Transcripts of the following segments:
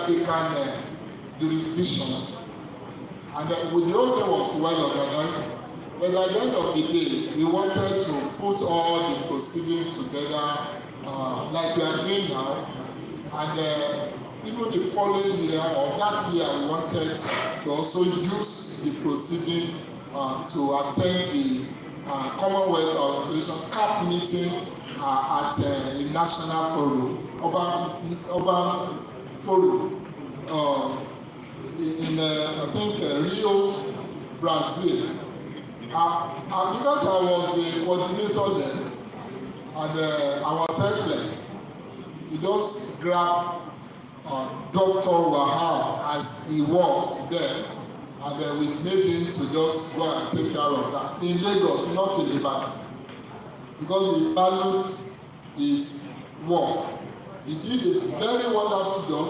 African jurisdiction. And the whole thing was well organized. But at the end of the day, we wanted to put all the proceedings together like we are doing now. And even the following year or that year, we wanted to also use the proceedings to attend the Commonwealth Organization CAP meeting at a national forum, urban forum, in I think Rio, Brazil. Because I was the coordinator then, and I was helpless, we just grabbed Dr. Wahab as he was there, and then we made him to just go and take care of that in Lagos, not in Ibadan, because he valued his work. He did a very wonderful job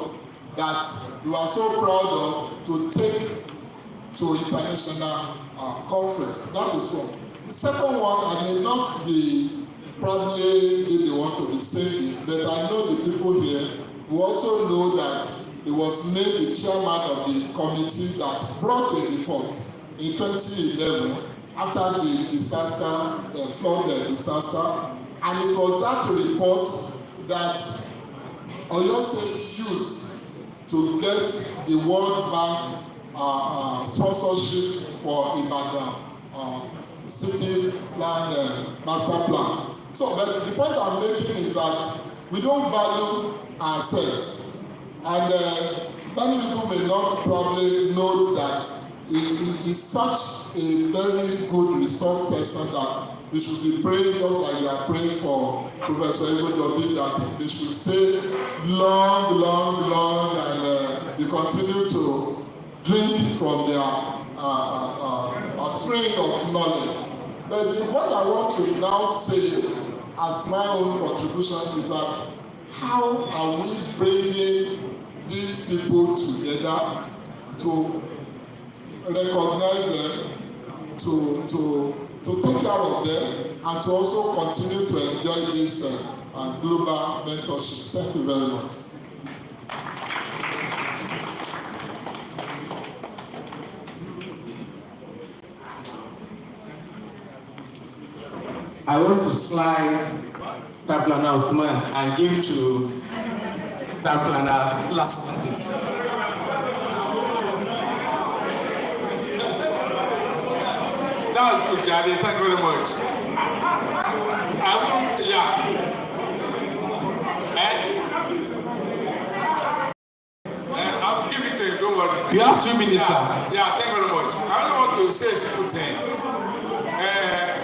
that we are so proud of to take to international conference. That is one. The second one, I may not be probably the one to be saying this, but I know the people here who also know that he was made the chairman of the committee that brought a report in 2011 after the disaster, the flood disaster, and it was that report that Oyo State used to get the World Bank sponsorship for Ibadan city plan, master plan. So but the point I'm making is that we don't value ourselves, and many people may not probably know that he is such a very good resource person that we should be praying just like you are praying for Professor Egodobi, that they should stay long, and they continue to drink from their spring of knowledge. But what I want to now say as my own contribution is that how are we bringing these people together to recognize them, to take care of them, and to also continue to enjoy this global mentorship. Thank you very much. I want to slide Taplana Uthman and give to Taplana last minute. That was good, Jade. Thank you very much. I'll give it to you, don't worry. You have 2 minutes, sir. Yeah, thank you very much. I only want to say a simple thing.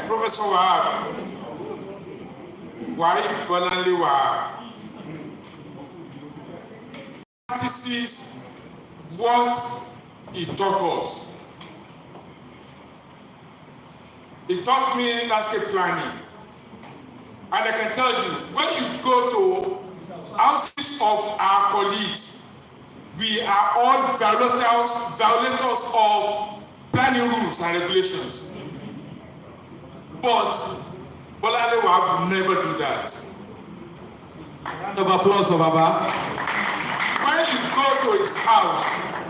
Professor Wahab, why Bonanli Wahab practices what he taught us. He taught me landscape planning. And I can tell you, when you go to houses of our colleagues, we are all violators of planning rules and regulations. But Bolale Wahab never do that. Round of applause for Baba. When you go to his house,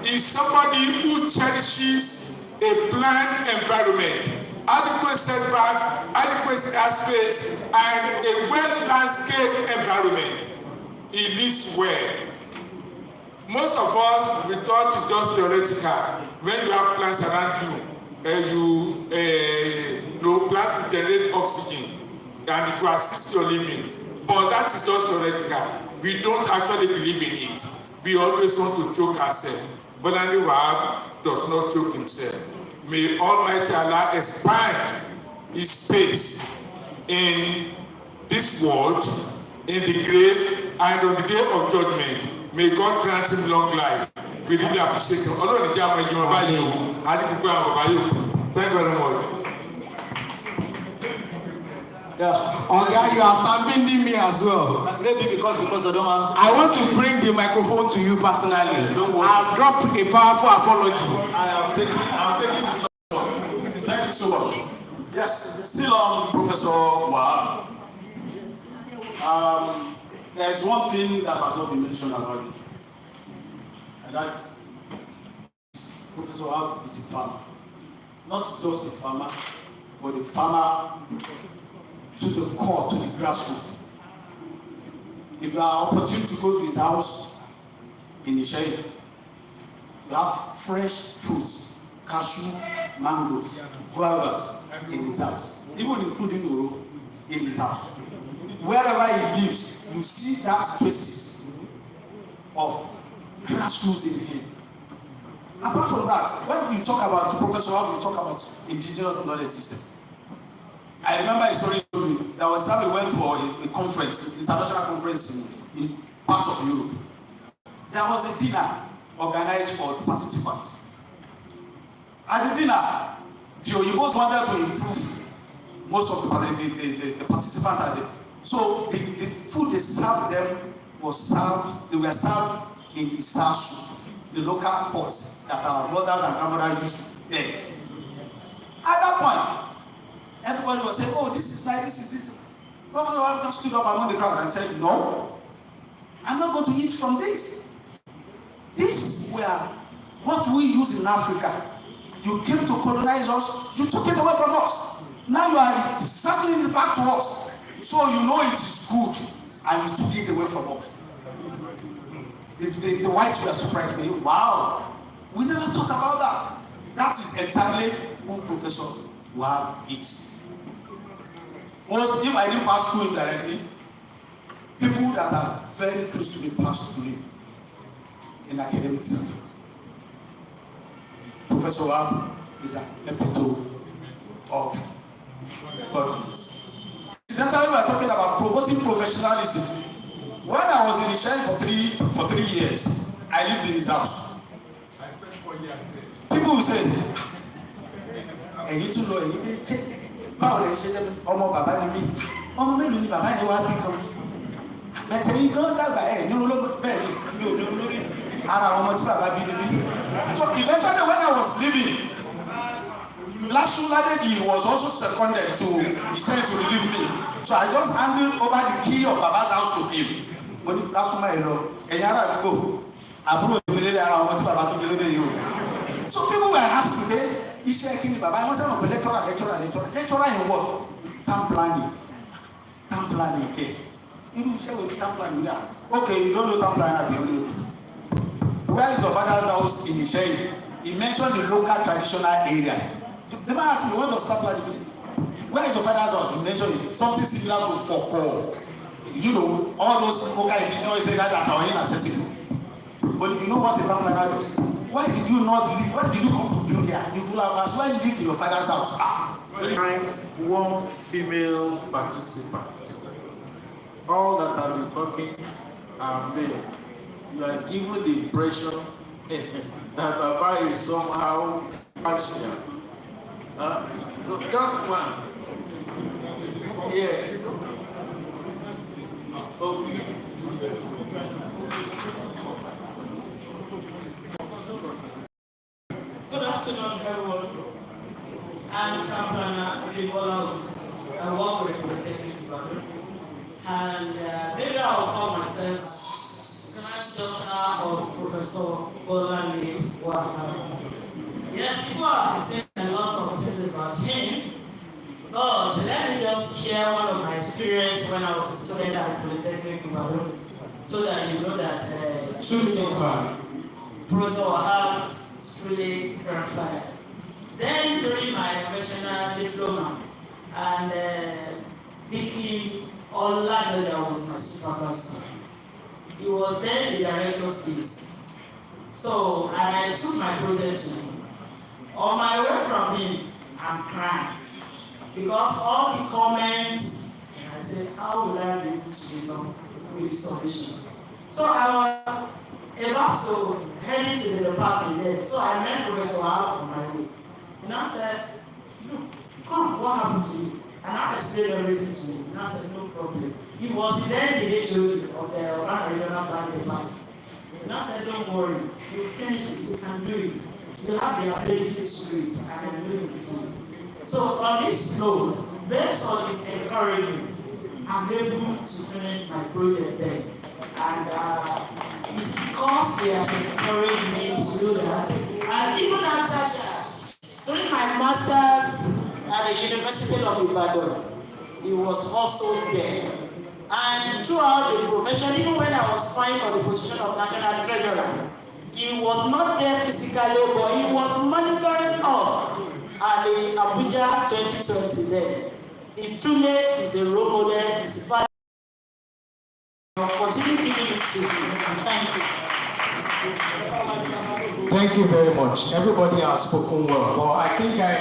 he's somebody who cherishes a planned environment, adequate setback, adequate airspace, and a well-landscaped environment. He lives well. Most of us, we thought it's just theoretical. When you have plants around you, plants generate oxygen and it will assist your living. But that is just theoretical. We don't actually believe in it. We always want to choke ourselves. But Bolale Wahab does not choke himself. May Almighty Allah expand his space in this world, in the grave, and on the day of judgment. May God grant him long life. We really appreciate him. Thank you very much. Yeah. Okay, you are stamping me as well. Maybe because they don't have. I want to bring the microphone to you personally. I'll drop a powerful apology. I'm taking. Thank you so much. Yes, still on Professor Wahab. There is one thing that has not been mentioned about it. And that is, Professor Wahab is a farmer. Not just a farmer, but a farmer to the core, to the grassroots. If you are opportune to go to his house in Nigerian, you have fresh fruits, cashew, mangoes, guavas in his house, even including Oro in his house. Wherever he lives, you see that traces of grassroots in him. Apart from that, when we talk about Professor Wahab, we talk about indigenous knowledge system. I remember a story that was time we went for a conference, international conference in parts of Europe. There was a dinner organized for participants. At the dinner, the Oyibos wanted to improve most of the participants at the. So the food they served them was served, they were served in Isasu, the local pots that our mothers and grandmothers used there. At that point, everybody was saying, oh, this is nice, this is this. Professor Wahab just stood up among the crowd and said, no, I'm not going to eat from this. These were what we use in Africa. You came to colonize us, you took it away from us. Now you are circling it back to us. So you know it is good, and you took it away from us. The whites were surprised by you. Wow, we never thought about that. That is exactly who Professor Wahab is. Most, if I didn't pass through him directly, people that are very close to me passed through him in academic center. Professor Wahab is an epitome of godliness. Essentially, we are talking about promoting professionalism. When I was in Nigerian for 3 years, I lived in his house. People will say, "Ẹ̀yin tún lọ ẹ̀yin dé jẹ́ báwo lè ṣe jẹ́ ọmọ bàbá ni mí ọmọ mélòó ni bàbá yẹn wá bí kan bẹ̀tẹ̀ yín gan dàgbà ẹ̀ ní olóògbé bẹ́ẹ̀ ni mi ò ní olórí ara ọmọ tí bàbá bí ni mí." So eventually when I was leaving, Lasu Ladeji was also seconded to, he said to relieve me. So I just handed over the key of Baba's house to him. Mo ní Lasu máa lọ ẹ̀yin ará àdúgbò àbúrò ìdílé ara ọmọ tí bàbá tó délé yìí o. So people were asking me, iṣẹ́ kí ni bàbá yẹn wọ́n sẹ́wọ̀n pé lecturer in what? Town planning kẹ́. Irú iṣẹ́ wo ni town planning dà? Okay, you don't know town planning àbí only. Where is your father's house in Ìṣẹ́yìn? He mentioned the local traditional area. The man asked me, what does town planning mean? Where is your father's house? He mentioned something similar to Foko. You know, all those local indigenous areas that are inaccessible. But you know what a town planner does? Why did you not leave? Why did you come to build here? You could have asked, why did you live in your father's house? One female participant. All that have been talking are male. You are given the impression that Baba is somehow partial. So just one. Yes. Okay. Good afternoon, everyone. I'm Tampana Ibibola. I work with Polytechnic Ibadan. And maybe I'll call myself granddaughter of Professor Bolani Wahab. Yes, people have been saying a lot of things about him. But let me just share one of my experience when I was a student at Polytechnic Ibadan, so that you know that Professor Wahab is truly grandfather. Then during my professional diploma and Vicky Oladoja was my supervisor. He was then the director of skills. So I took my project to him. On my way from him, I'm crying. Because all the comments, I said, how would I be able to return with the submission? So I was about to head into the department there. So I met Professor Wahab on my way. And I said, no, come, what happened to you? And I explained everything to him. And I said, no problem. He was then the HOD of the Urban Regional Planning Department. And I said, don't worry, you finish it, you can do it. You have the ability to do it, and I'm doing it for you. So on this note, based on his encouragement, I'm able to finish my project then. And it's because he has encouraged me to do that. And even after that, during my master's at the University of Ibadan, he was also there. And throughout the profession, even when I was vying for the position of National Treasurer, he was not there physically, but he was monitoring us at the Abuja 2020 then. He truly is a role model, is a father. I will continue giving it to him. Thank you. Thank you very much. Everybody has spoken well, but I think I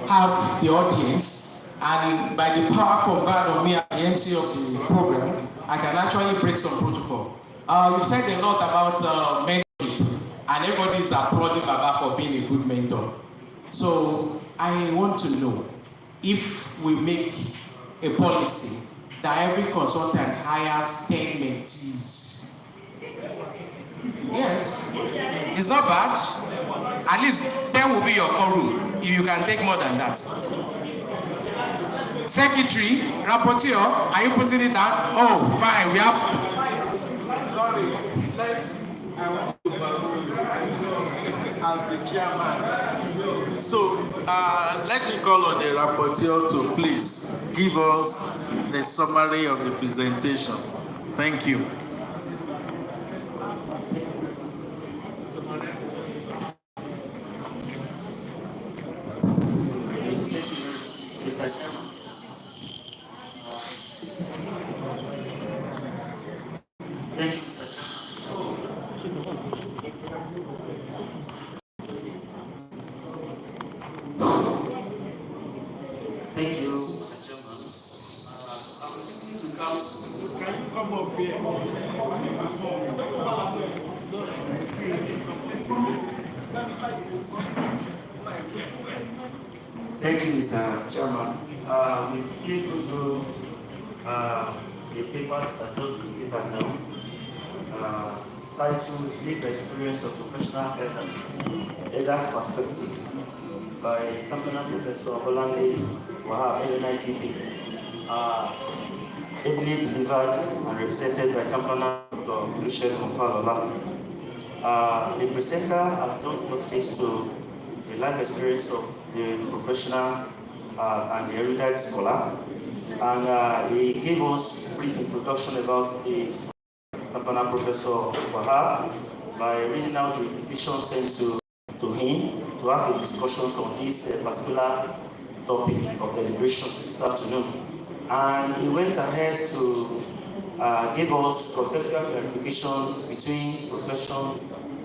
have the audience, and by the power conferred on me as the MC of the program, I can actually break some protocol. You've said a lot about mentorship, and everybody is applauding Baba for being a good mentor. So I want to know if we make a policy that every consultant hires 10 mentees. Yes, it's not bad. At least 10 will be your core room. If you can take more than that. Secretary, rapporteur, are you putting it down? Oh, fine. We have. Sorry, I want to as the chairman. So let me call on the rapporteur to please give us the summary of the presentation. Thank you. Thank you, Mr. Chairman. Can you come up here? Thank you, Mr. Chairman. We quickly go through the paper that just been given now, titled Lived Experience of Professional Elders Perspective by Temporary Professor Bolande Wahab, LNITP, ably delivered and represented by Temporary Dr. Lucien Confalola. The presenter has done justice to the life experience of the professional and the erudite scholar, and he gave us a brief introduction about the Temporary Professor Wahab by reading out the petition sent to him to have a discussion on this particular topic of deliberation this afternoon. And he went ahead to give us conceptual clarification between profession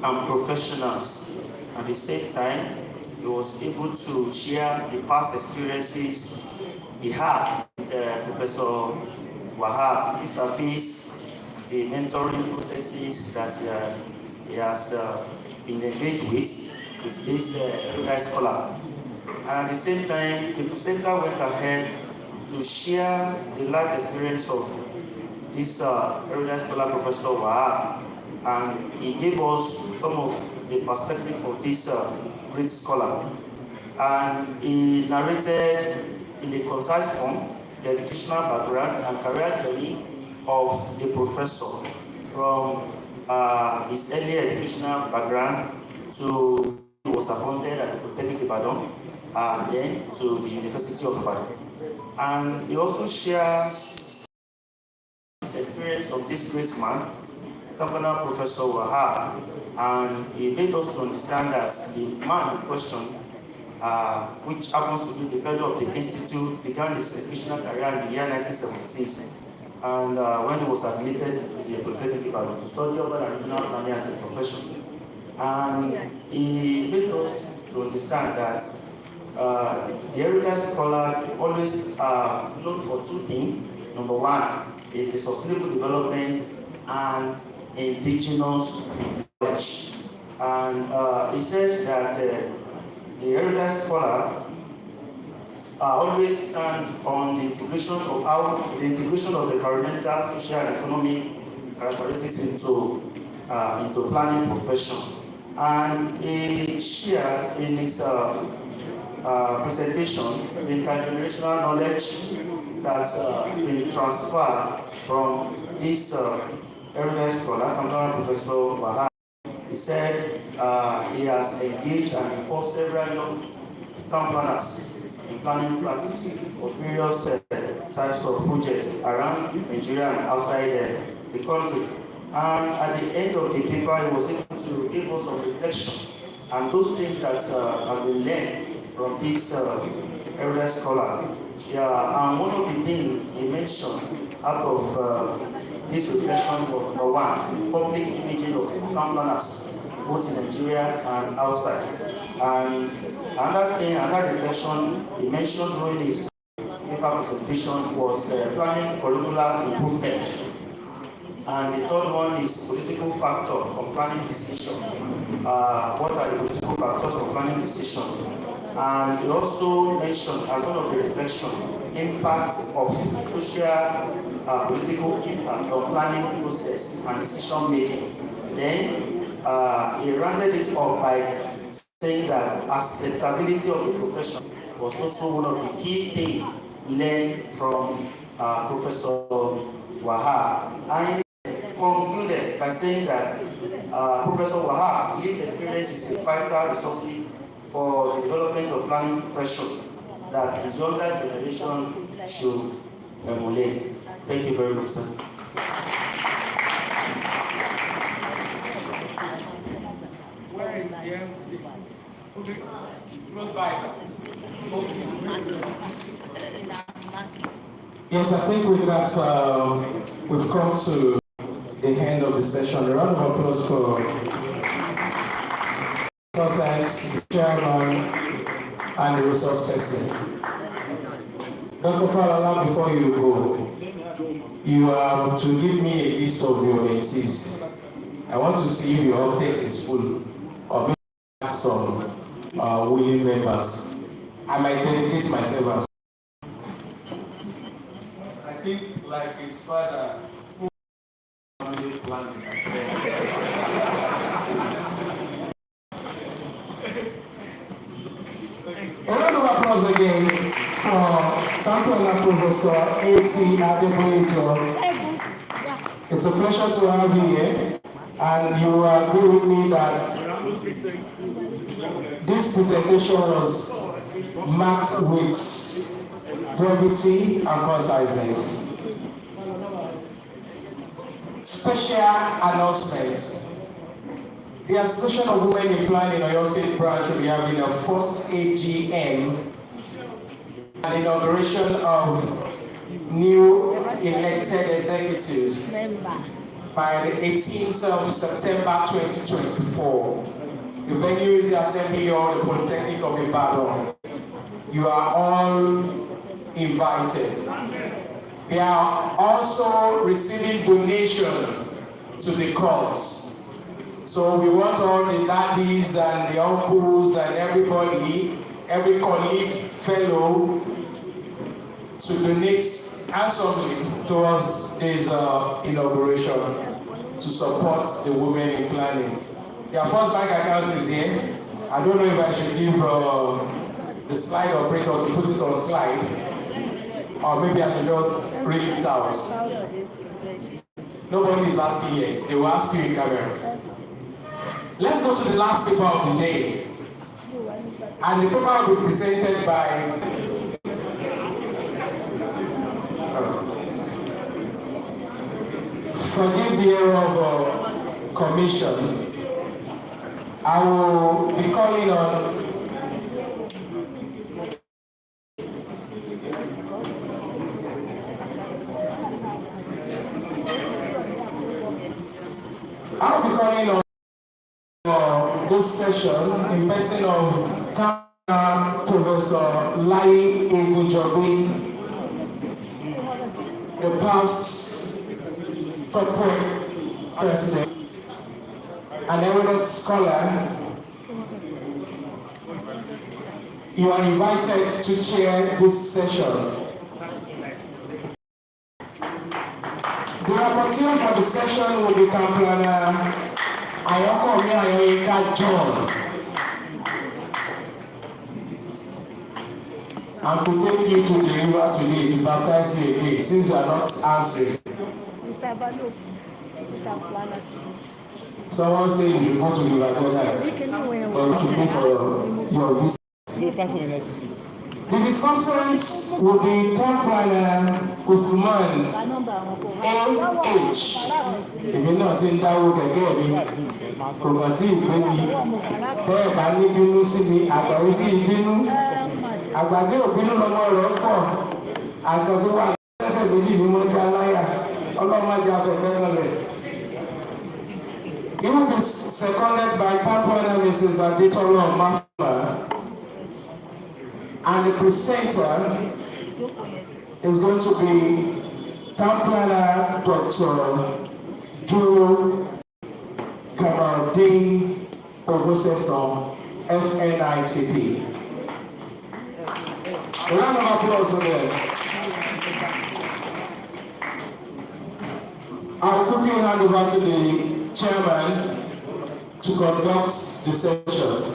and professionals. At the same time, he was able to share the past experiences he had with Professor Wahab vis-a-vis the mentoring processes that he has been engaged with this erudite scholar. And at the same time, the presenter went ahead to share the life experience of this erudite scholar, Professor Wahab, and he gave us some of the perspective of this great scholar. And he narrated in a concise form the educational background and career journey of the professor from his early educational background to he was appointed at the Polytechnic Ibadan and then to the University of Ibadan. And he also shared his experience of this great man, Temporary Professor Wahab, and he made us to understand that the man in question, which happens to be the fellow of the institute, began his educational career in the year 1976. And when he was admitted to the Polytechnic Ibadan to study urban and regional planning as a profession. And he made us to understand that the erudite scholar always known for two things. Number one is the sustainable development and indigenous knowledge. And he said that the erudite scholar always stand on the integration of the environmental, social, and economic characteristics into planning profession. And he shared in his presentation the intergenerational knowledge that's been transferred from this erudite scholar, Professor Wahab, he said he has engaged and involved several young town planners in planning practice of various types of projects around Nigeria and outside the country. And at the end of the paper, he was able to give us some reflection and those things that have been learned from this elder scholar. Yeah, and one of the things he mentioned out of this reflection was number one, public imaging of town planners, both in Nigeria and outside. And another reflection he mentioned during his paper presentation was planning curricular improvement. And the third one is political factor on planning decision. What are the political factors for planning decisions? And he also mentioned as one of the reflections, impact of social political impact of planning process and decision making. Then he rounded it up by saying that acceptability of the profession was also one of the key things learned from Professor Wahab. And concluded by saying that Professor Wahab lived experience is a vital resources for the development of planning profession that the younger generation should emulate. Thank you very much, sir. Where is the MC? Okay, close by, sir. Yes, I think we've come to the end of the session. A round of applause for the chairman and the resource person. Dr. Falala, before you go, you have to give me a list of your mentees. I want to see if your update is full, or maybe some willing members. I might dedicate myself as I think, like his father, who only planning a round of applause again for Temporary Professor A.T. Adeboyejo. It's a pleasure to have you here, and you agree with me that this presentation was marked with brevity and conciseness. Special announcement. The Association of Women in Planning in Oyo State Branch will be having their first AGM and inauguration of new elected executives by the 18th of September 2024. The venue is the Assembly Hall, the Polytechnic of Ibadan. You are all invited. They are also receiving donation to the cause. So we want all the daddies and the uncles and everybody, every colleague, fellow, to donate handsomely towards this inauguration to support the women in planning. Their first bank account is here. I don't know if I should give the slide or break or to put it on slide, or maybe I should just read it out. Nobody is asking yet. They will ask you in camera. Let's go to the last paper of the day. And the paper will be presented by forgive the error of commission. I will be calling on this session in person of Professor Lai Egunjobi, the past corporate president, an eminent scholar. You are invited to chair this session. The rapporteur for the session will be Town Planner Ayokomi Ayoyika John. And to take you to the river today to baptize you again, since you are not answering. Mr. Bano, Town Planner. Someone say you should go to the Nigeria, or you should pay for your visa. The discussants will be top planner Usman A.H. Èmi náà ti ń dáwó gẹ́gẹ́ mi, kò kàn tí ì gbé mi. Bẹ́ẹ̀ bá ní bínú sí mi, àgbà ó sì bínú. Àgbà tí ò bínú lọ́mọ rẹ̀ pọ̀. Àgbà tí wà lẹ́sẹ̀ méjì ní wọ́n já láyà. Ọlọ́mọdé afẹ́fẹ́ náà rẹ̀. He will be seconded by top planner Mrs. Adetoro Mafama. And the presenter is going to be town planner Dr. Duro Kamaldeen Oguseson, FNITP. A round of applause for them. I'll quickly hand over to the chairman to conduct the session.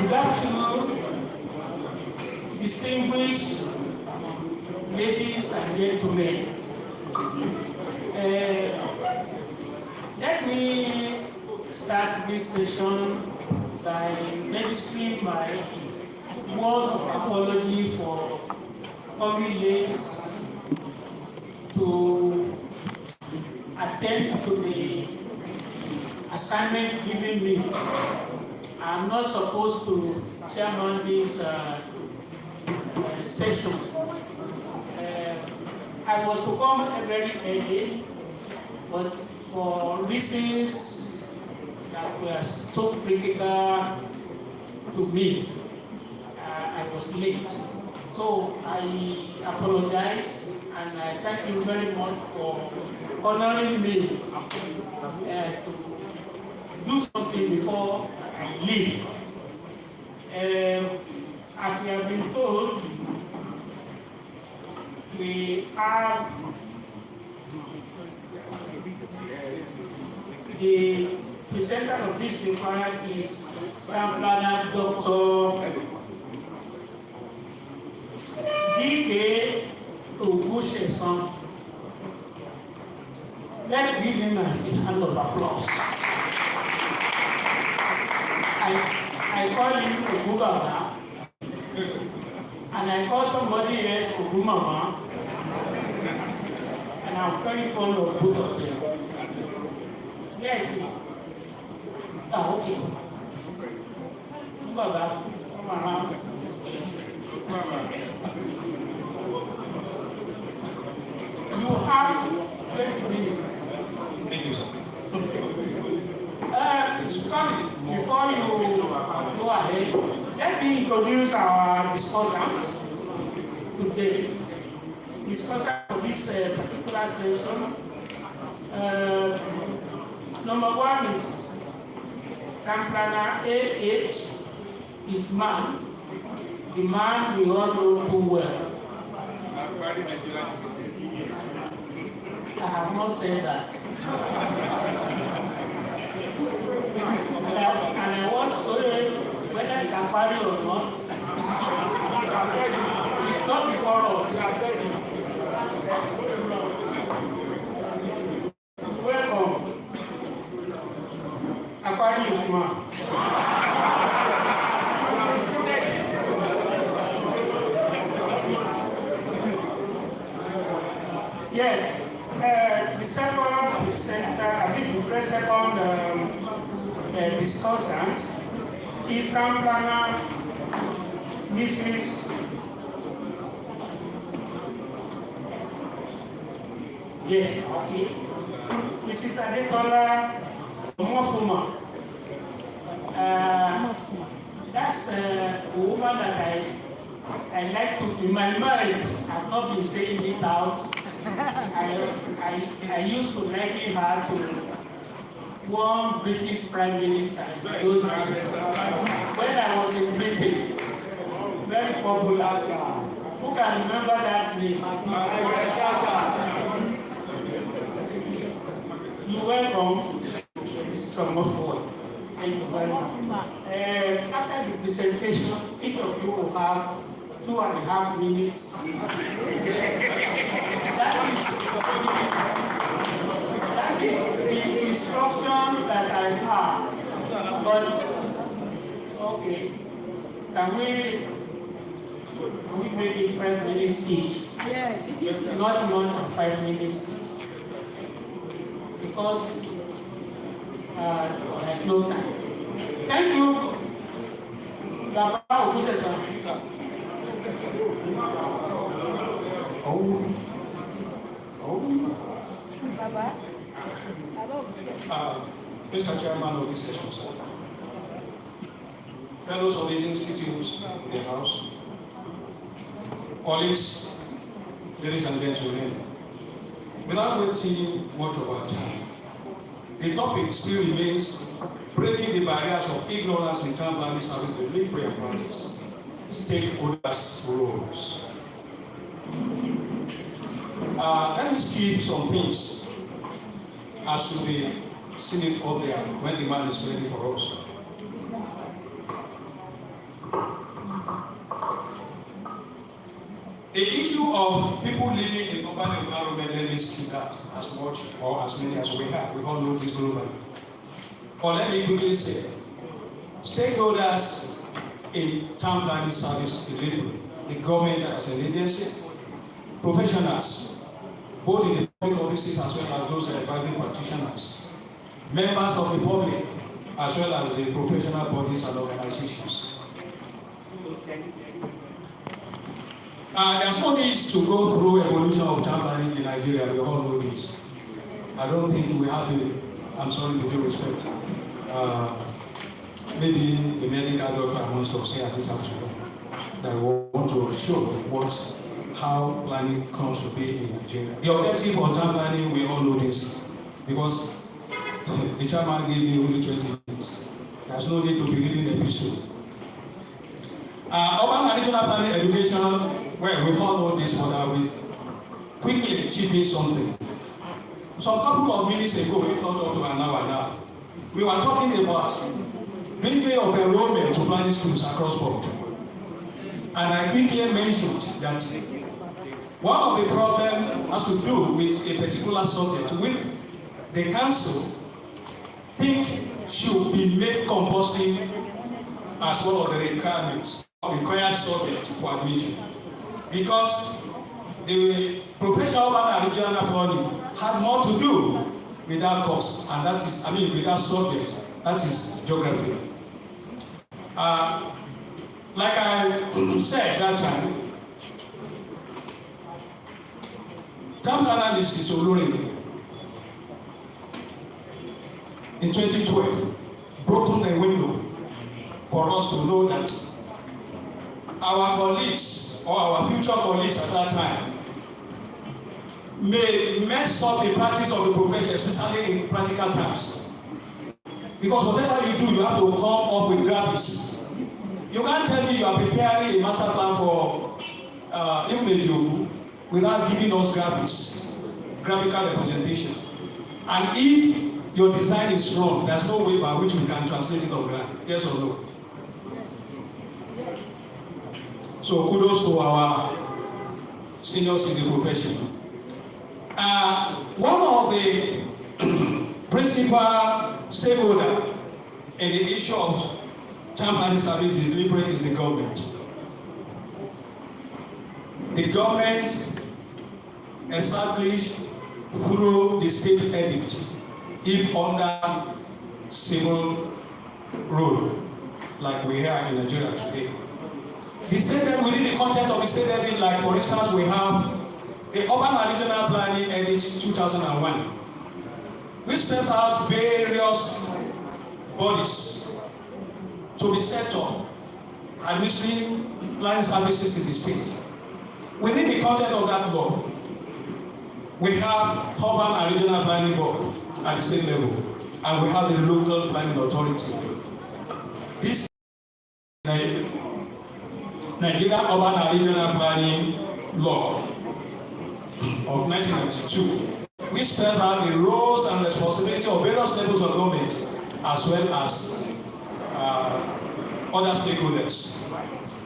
Good afternoon, distinguished ladies and gentlemen. Let me start this session by registering my words of apology for coming late to attend to the assignment given me. I'm not supposed to chairman this session. I was to come very early, but for reasons that were so critical to me, I was late. So I apologize and I thank you very much for honoring me to do something before I leave. As we have been told, we have the presenter of this paper is Town Planner Dr. D.K. Oguseson. Let's give him a hand of applause. I call him Ogubaba, and I call somebody else Ogumama, and I'm very fond of both of them. Yes. Okay. Ogubaba, come around. You have 20 minutes. Thank you, sir. Before you go ahead, let me introduce our discussants today. Discussant for this particular session. Number one is Town Planner A.H. is man. The man we all know too well. I have not said that. And I was told whether it's a party or not, it's not before us. Welcome. Aquari is man. Yes. The second presenter, the second discussant is Town Planner Mrs. Yes, okay. Mrs. Adekola Omofuma. That's a woman that I like to, in my mind, I've not been saying it out. I used to liken her to one British Prime Minister in those days. When I was in Britain, very popular. Who can remember that name? You're welcome. This is some more for. Thank you very much. After the presentation, each of you will have 2.5 minutes. That is the instruction that I have. But okay, can we make it 5 minutes each? Yes. Not more than 5 minutes each. Because there's no time. Thank you. Mr. Chairman of this session, sir. Fellows of the institutes in the House, colleagues, ladies and gentlemen, without wasting much of our time, the topic still remains breaking the barriers of ignorance in town planning service delivery and practice, stakeholders' roles. Let me skip some things as to be seen it up there when the man is ready for us. The issue of people living in urban environment, let me skip that as much or as many as we have. We all know this globally. But let me quickly say, stakeholders in town planning service delivery, the government as an agency, professionals, both in the public offices as well as those private practitioners, members of the public, as well as the professional bodies and organizations. There's no need to go through evolution of town planning in Nigeria. We all know this. I don't think we have to, I'm sorry, with due respect. Maybe a medical doctor wants to say at this afternoon that we want to show how planning comes to be in Nigeria. The objective of town planning, we all know this, because the chairman gave me only 20 minutes. There's no need to be reading the episode. Urban and regional planning education, well, we all know this, but I will quickly chip in something. Some couple of minutes ago, if not up to an hour now, we were talking about bringing of enrollment to planning schools across board. And I quickly mentioned that one of the problems has to do with a particular subject which the council think should be made compulsory as one of the requirements, required subject for admission. Because the professional and regional planning had more to do with that course, and that is, with that subject, that is geography. Like I said that time, town analyst is Olori in 2012 broken the window for us to know that our colleagues or our future colleagues at that time may mess up the practice of the profession, especially in practical terms. Because whatever you do, you have to come up with graphics. You can't tell me you are preparing a master plan for image without giving us graphics, graphical representations. And if your design is wrong, there's no way by which we can translate it on ground. Yes or no? So kudos to our seniors in the profession. One of the principal stakeholders in the issue of town planning services delivery is the government. The government established through the state edict, if under civil rule, like we have in Nigeria today, The state level, within the context of the state level, like for instance, we have the Urban and Regional Planning Edit 2001, which spells out various bodies to be set up administering planning services in the state. Within the context of that law, we have Urban and Regional Planning Board at the state level, and we have the local planning authority. This Nigerian Urban and Regional Planning Law of 1992, which spells out the roles and responsibility of various levels of government as well as other stakeholders.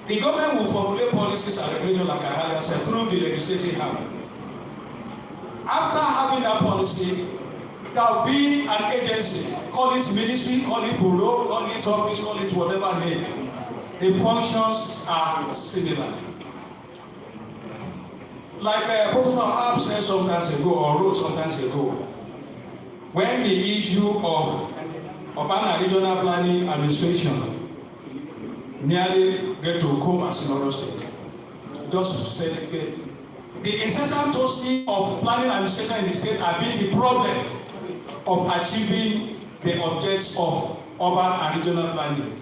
The government will formulate policies and regulations, like I earlier said, through the legislative arm. After having that policy, there will be an agency, call it ministry, call it bureau, call it office, call it whatever name. The functions are similar. Like Professor Harp said sometimes ago, or wrote sometimes ago, when the issue of urban and regional planning administration nearly get to comas in Oyo State, just said the incessant tossing of planning administration in the state have been the problem of achieving the objectives of urban and regional planning.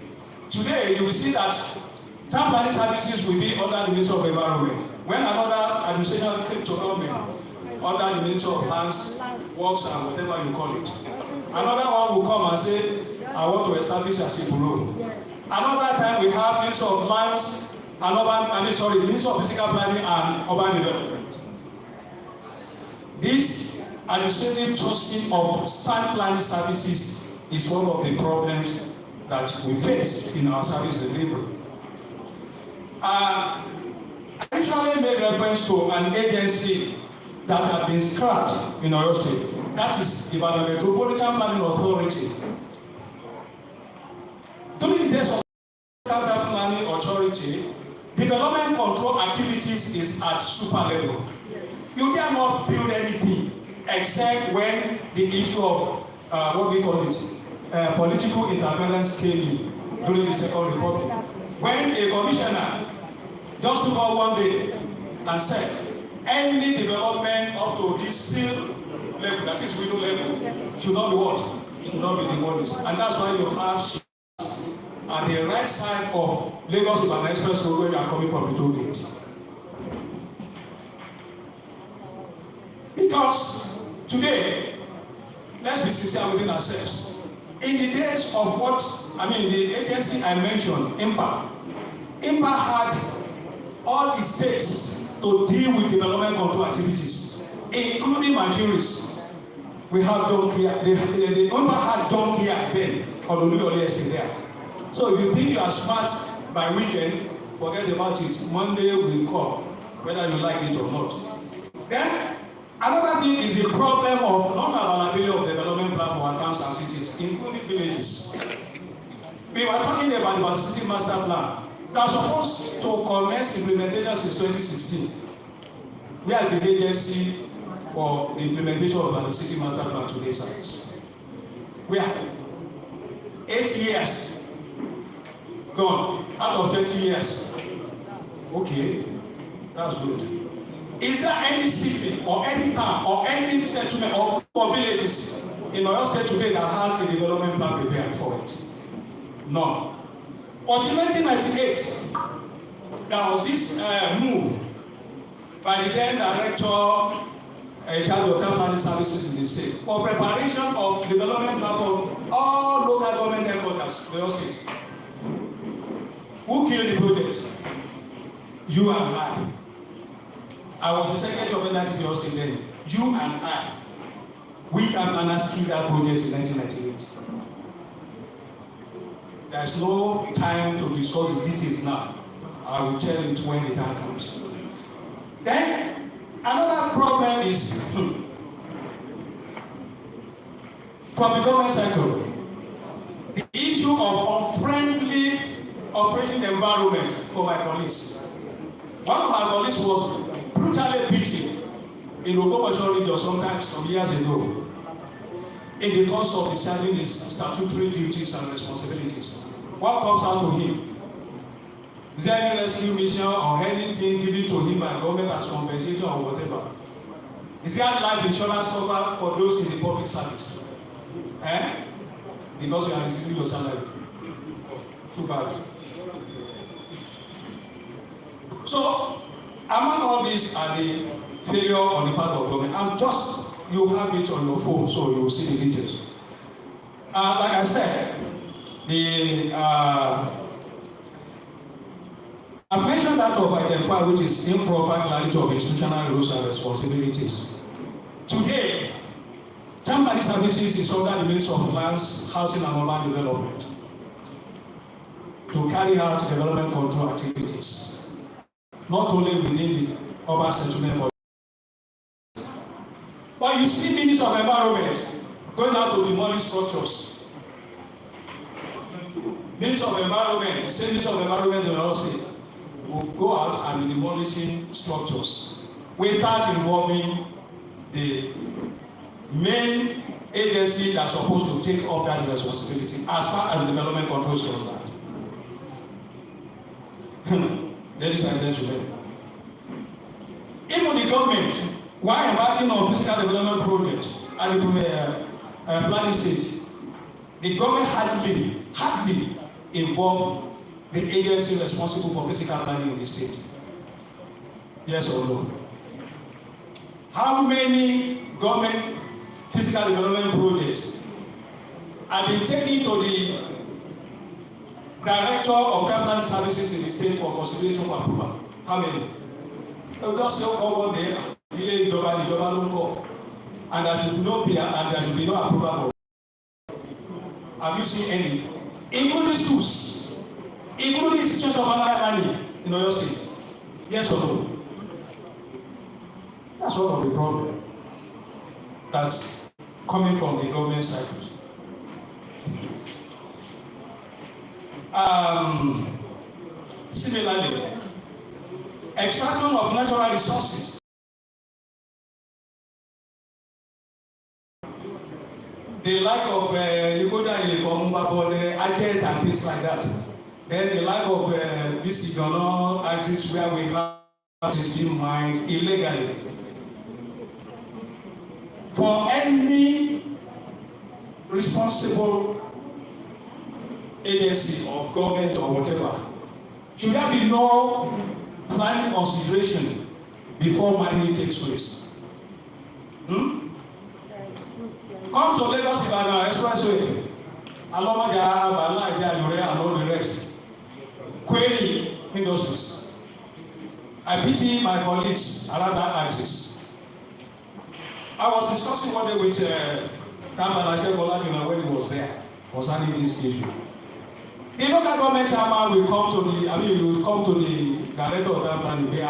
Today, you will see that town planning services will be under the Ministry of Environment. When another administration came to government, under the Ministry of Lands, Works, and whatever you call it, another one will come and say, I want to establish a bureau. Another time we have Ministry of Lands and Ministry of Physical Planning and Urban Development. This administrative tossing of stand planning services is one of the problems that we face in our service delivery. I usually make reference to an agency that has been scrapped in Oyo State. That is the Metropolitan Planning Authority. During the days of the Planning Authority, development control activities is at super level. You dare not build anything except when the issue of what we call it, political interference came in during the Second Republic. When a commissioner just took out one day and said, any development up to this seal level, that is widow level, should not be what? Should not be demolished. And that's why you have at the right side of Lagos Ibadan Express Road where you are coming from the toll gate. Because today, let's be sincere within ourselves. In the days of the agency I mentioned, IMPA had all it takes to deal with development control activities, including materials. We have junkyard. The IMPA had junkyard then on the Oluyole Estate there. So if you think you are smart by weekend, forget about it. Monday will come, whether you like it or not. Then another thing is the problem of non-availability of development plan for our towns and cities, including villages. We were talking about the city master plan that was supposed to commence implementation since 2016. Where is the agency for the implementation of the city master plan today, size? Where? 8 years gone out of 20 years. Okay, that's good. Is there any city or any town or any settlement or villages in Oyo State today that has a development plan prepared for it? No. Until 1998, there was this move by the then director in charge of town planning services in the state for preparation of development plan for all local government headquarters in Oyo State. Who killed the project? You and I. I was the secretary of Energy in Oyo State then. You and I. We and planners killed that project in 1998. There's no time to discuss the details now. I will tell it when the time comes. Then, another problem is from the government sector. The issue of unfriendly operating environment for my colleagues. One of my colleagues was brutally beaten in Ogbomoso region sometimes some years ago in the course of discharging his statutory duties and responsibilities. What comes out to him? Is there any rescue mission or anything given to him by government as compensation or whatever? Is there life insurance cover for those in the public service? Because you are receiving your salary. Too bad. So, among all these are the failure on the part of government. And just, you have it on your phone, so you will see the details. Like I said, I've mentioned that of item 5, which is improper clarity of institutional roles and responsibilities. Today, temporary services is under the Ministry of Lands, Housing and Urban Development to carry out development control activities, not only within the urban settlement, but you see Ministry of Environment going out to demolish structures. Ministry of Environment, the same Ministry of Environment in our state, will go out and be demolishing structures without involving the main agency that's supposed to take up that responsibility as far as development control is concerned. Ladies and gentlemen, even the government, while embarking on physical development projects at the planning stage, the government hardly involved the agency responsible for physical planning in the state. Yes or no? How many government physical development projects have been taken to the Director of Capital Services in the state for consideration for approval? How many? They'll just say, oh, one day, and there should be no approval for. Have you seen any? Including schools, including institutions of higher learning in Oyo State. Yes or no? That's one of the problems that's coming from the government cycles. Similarly, extraction of natural resources. The lack of agent and things like that. Then the lack of this Igono axis where we have is being mined illegally. For any responsible agency of government or whatever, should there be no planning consideration before mining takes place? Come to Lagos Ibadan Expressway, Alomaja, Abala, Idayore, and all the rest. Query industries. I pity my colleagues around that axis. I was discussing one day with Kambala Shekola when he was there concerning this issue. The local government chairman will come to the, will come to the director of that plan and say,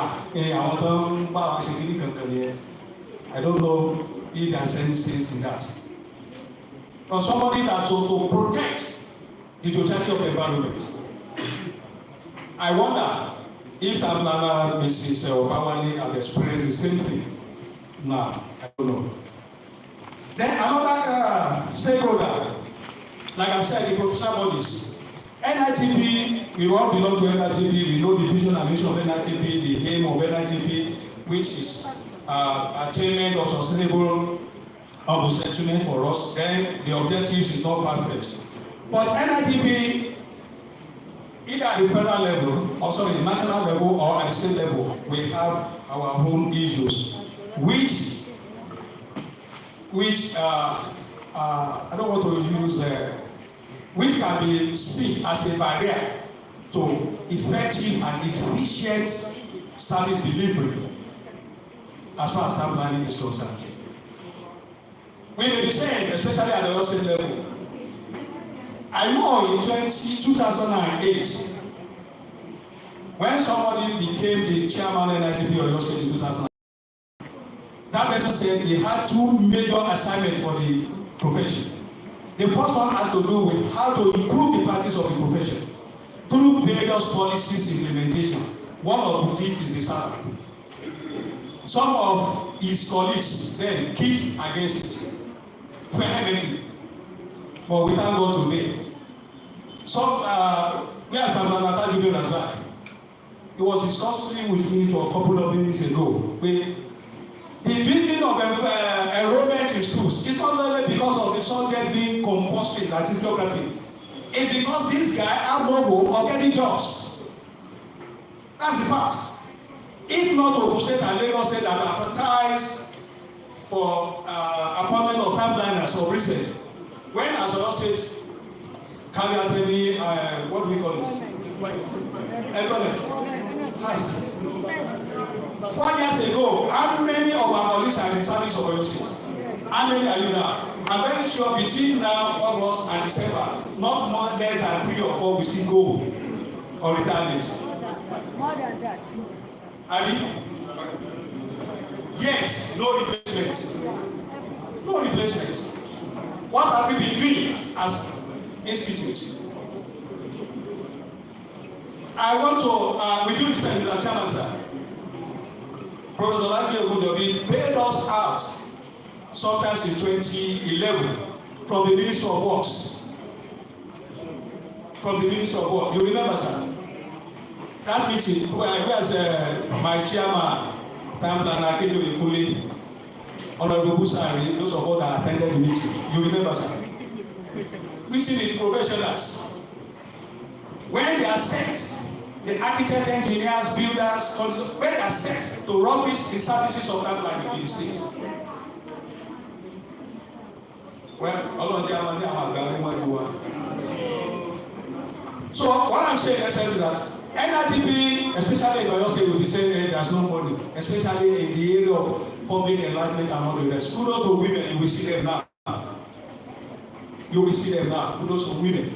I don't know if there's any sense in that. Or somebody that's to protect the totality of the environment. I wonder if that planner, Mrs. Opawale, have experienced the same thing. Now, I don't know. Then another stakeholder, like I said, the professional bodies. NITP, we all belong to NITP, we know the vision and mission of NITP, the aim of NITP, which is attainment of sustainable settlement for us. Then the objectives is not perfect. But NITP, either at the federal level, or sorry, the national level, or at the state level, we have our own issues, which I don't want to use, which can be seen as a barrier to effective and efficient service delivery as far as town planning is concerned. We may be saying, especially at the state level, I know in 2008, when somebody became the chairman of NITP Oyo State in 2009, that person said he had two major assignments for the profession. The first one has to do with how to improve the practice of the profession through various policies implementation. One of which is the salary. Some of his colleagues then kicked against it vehemently, but we thank God today. Some, we have Razak, he was discussing with me for a couple of minutes ago. The dwindling of enrollment in schools is not only because of the subject being compulsory, that is geography. It's because this guy have no hope of getting jobs. That's the fact. If not Ogun State and Lagos State have advertised for appointment of time planners of recent, when Asoro State carry out any what do we call it? Employment. 4 years ago, how many of our colleagues are in the service of Oyo State? How many are you now? I'm very sure between now, August and December, not more less than 3 or 4 will still go on retirement. More than that. I mean, yet no replacement. No replacement. What have we been doing as institutes? I want to, with due respect, Mr. Chairman, sir, Professor Laji Ogunjobi paid us out sometimes in 2011 from the Ministry of Works. From the Ministry of Works. You remember, sir? That meeting, whereas my chairman, Time Planner Akedo Ekule, Honorable Busari, those of us that attended the meeting, you remember, sir? Meeting with professionals. When they are set, the architects, engineers, builders, when they are set to rubbish the services of that planning in the state. Well, so what I'm saying is that NRTP, especially in Oyo State, will be saying there's no money, especially in the area of public enlightenment and all the rest. Kudos to women, you will see them now. You will see them now. Kudos to women.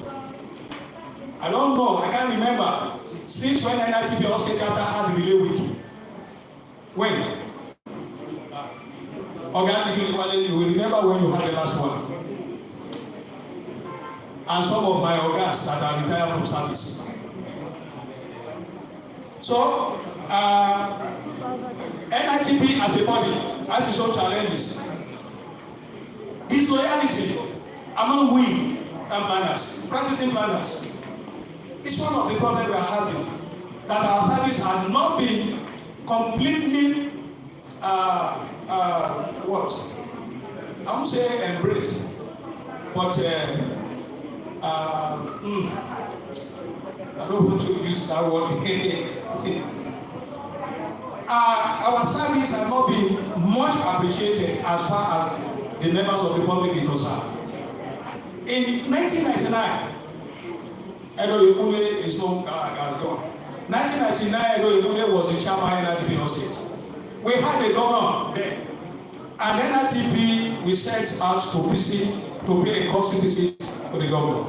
I don't know, I can't remember since when NRTP Oyo State Chapter had the relay week. When? Organically, you will remember when you had the last one. And some of my organs that are retired from service. So, NITP as a body has its own challenges. Disloyalty among we and planners, practicing planners, is one of the problems we are having. That our service has not been completely, what? I won't say embraced, but I don't want to use that word. Our service has not been much appreciated as far as the members of the public is concerned. In 1999, Edo Yekule is no gone. 1999, Edo Yekule was the chairman of NRTP Oyo State. We had a governor then, and NRTP we set out to visit, to pay a courtesy visit to the governor.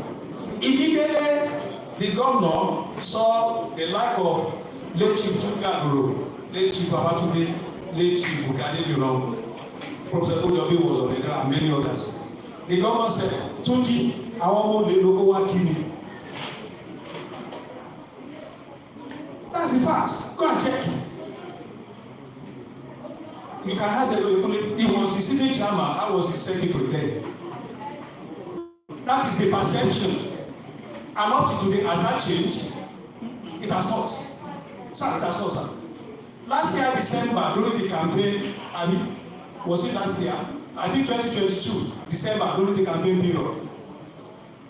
Immediately, the governor saw the lack of late Chief Jungaguru, late Chief Babatunde, late Chief Bukade Diron. Professor Ogunjobi was on the ground, and many others. The governor said, Tunji, I want more local work. That's the fact. Go and check. You can ask him, he was the sitting chairman, I was his secretary then. That is the perception. And up to today, has that changed? It has not. Sir, it has not, sir. Last year, December, during the campaign, was it last year? I think 2022, December, during the campaign period.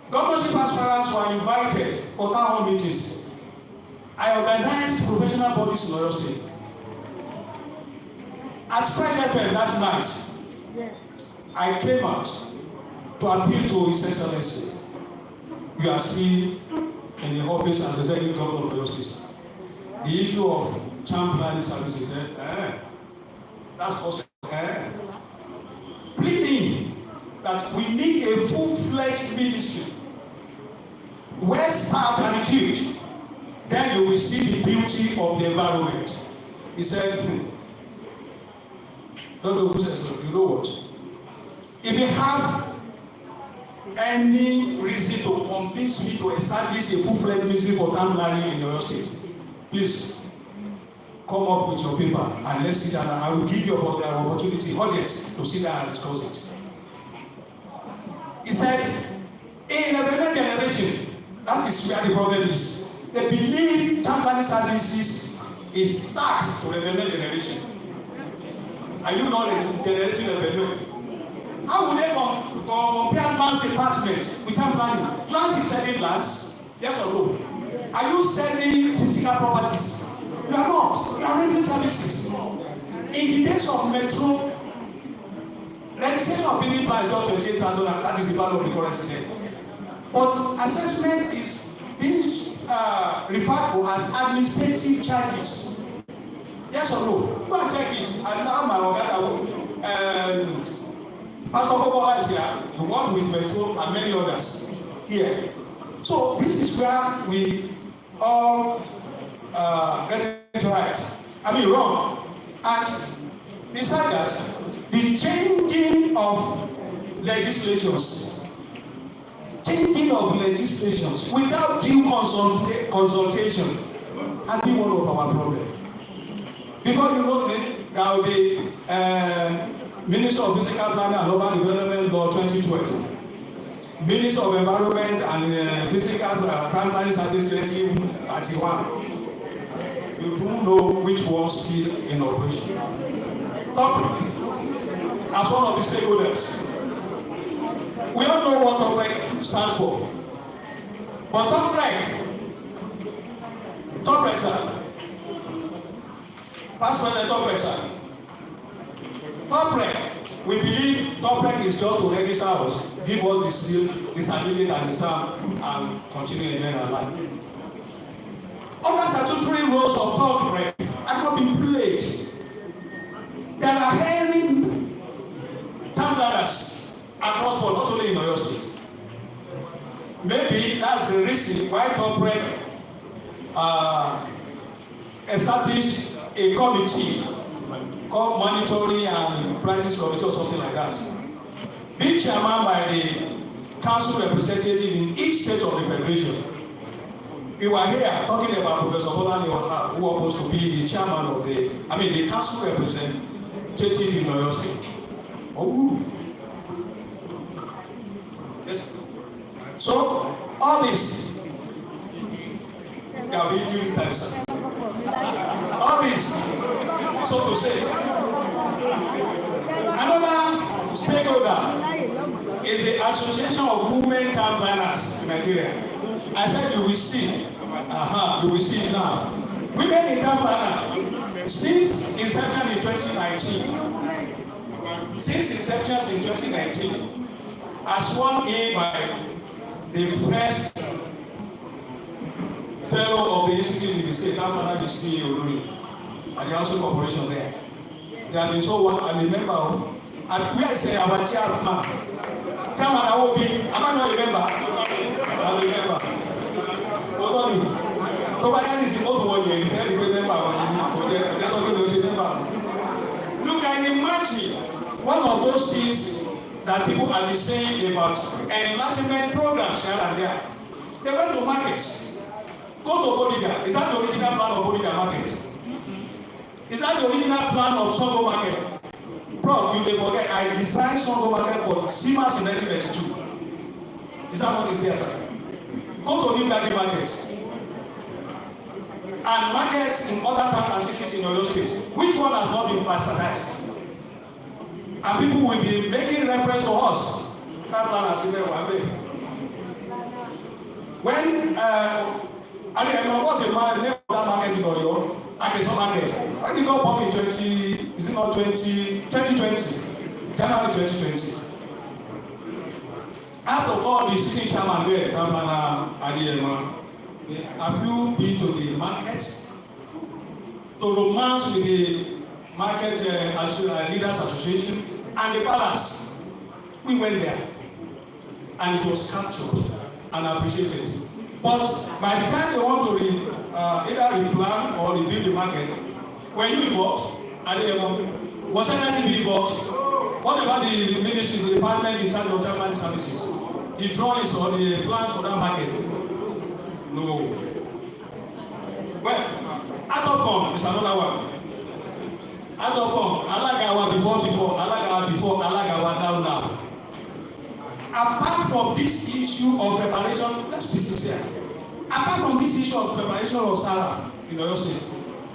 Governorship aspirants were invited for town hall meetings. I organized professional bodies in Oyo State. At Fresh FM that night, yes, I came out to appeal to His Excellency. You are still in the office as the executive governor of Oyo State. The issue of town planning services, that's possible. Pleading that we need a full-fledged ministry, well staffed and equipped. Then you will see the beauty of the environment. He said, Dr. Buses, you know what? If you have any reason to convince me to establish a full-fledged ministry for town planning in Oyo State, please come up with your paper and let's sit down. I will give you an opportunity, audience, to sit down and discuss it. He said, in the present generation, that is where the problem is. They believe town planning services is taxed to revenue generation. Are you not generating revenue? How would they compare plants department without planning? Plant is selling lands, yes or no? Are you selling physical properties? You are not. You are renting services. In the days of metro, registration of building plan is just 28,000, and that is the value of the current system. But assessment is being referred to as administrative charges. Yes or no? Go and check it. And now my Ogada, Pastor Kobola is here. He worked with Metro and many others here. So this is where we all get it right. I mean wrong. And besides that, the changing of legislations without due consultation has been one of our problems. Before you know it, there will be Minister of Physical Planning and Urban Development Law 2012, Minister of Environment and Physical Planning Service 2031. You don't know which one still in operation. Topic, as one of the stakeholders, we all know what TOPREC stands for. But TOPREC, sir, Past President TOPREC, sir, TOPREC, we believe TOPREC is just to register us, give us the seal, the certificate and the stamp, and continue in our life. Other statutory roles of TOPREC have not been played. There are many town planners across board, not only in Oyo State. Maybe that's the reason why TOPREC established a committee called Monitoring and Practice Committee or something like that. Being chairman by the council representative in each state of the federation. We were here talking about Professor Bola Niwaka, who was supposed to be the chairman of the council representative in Oyo State. Oh, yes. So all this, there will be during times. All this, so to say. Another stakeholder is the Association of Women Town Planners in Nigeria. I said you will see. You will see now. Women in Town Planner, since inception in 2019, as sworn in by the first fellow of the institute in the state, Town Planner is CEO, and the Housing Corporation there. They have been so one, and remember, and where I say our chairman, I will be, am I not remember? I remember. Look, I imagine one of those things that people have been saying about enlightenment programs here and there. They went to markets. Go to Bodiga. Is that the original plan of Bodiga market? Is that the original plan of Songo market? Prof, you may forget, I designed Songo market for Siemens in 1992. Is that what is there, sir? Go to New Garden markets. And markets in other towns and cities in Oyo State. Which one has not been bastardized? And people will be making reference to us. That plan has been when I remember what's the name of that market in Oyo? Akeso market. When did go back in 2020? January 2020. I have to call the city chairman there, Adiyema. Have you been to the market to romance with the market leaders association and the palace? We went there and it was captured and appreciated. But by the time they want to either replan or rebuild the market, were you involved? Was anything involved? What about the ministry, the department in charge of terminal services? The drawings or the plans for that market? No. Well, Atocom is another one. Atocom, Alagawa before, Alagawa now. Apart from this issue of preparation, let's be sincere. Apart from this issue of preparation of Sarah in Oyo State,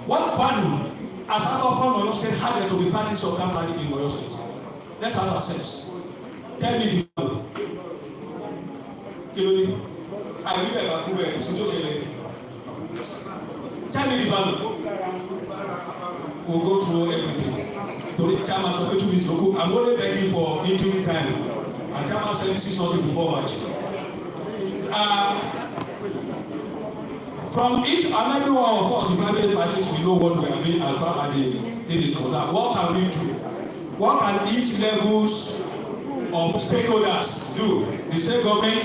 What value as Akoko Oyo State had there to be practice of camp planning in Oyo State? Let's ask ourselves. Tell me the value. Kiloni, I live at Vancouver, situation. Tell me the value. We'll go through everything. To the chairman of the 2 weeks ago, I'm only begging for injury time. And chairman said this is not a football match. From each and every one of us in private parties, we know what we are doing as far as the thing is concerned. What can we do? What can each levels of stakeholders do? The state government,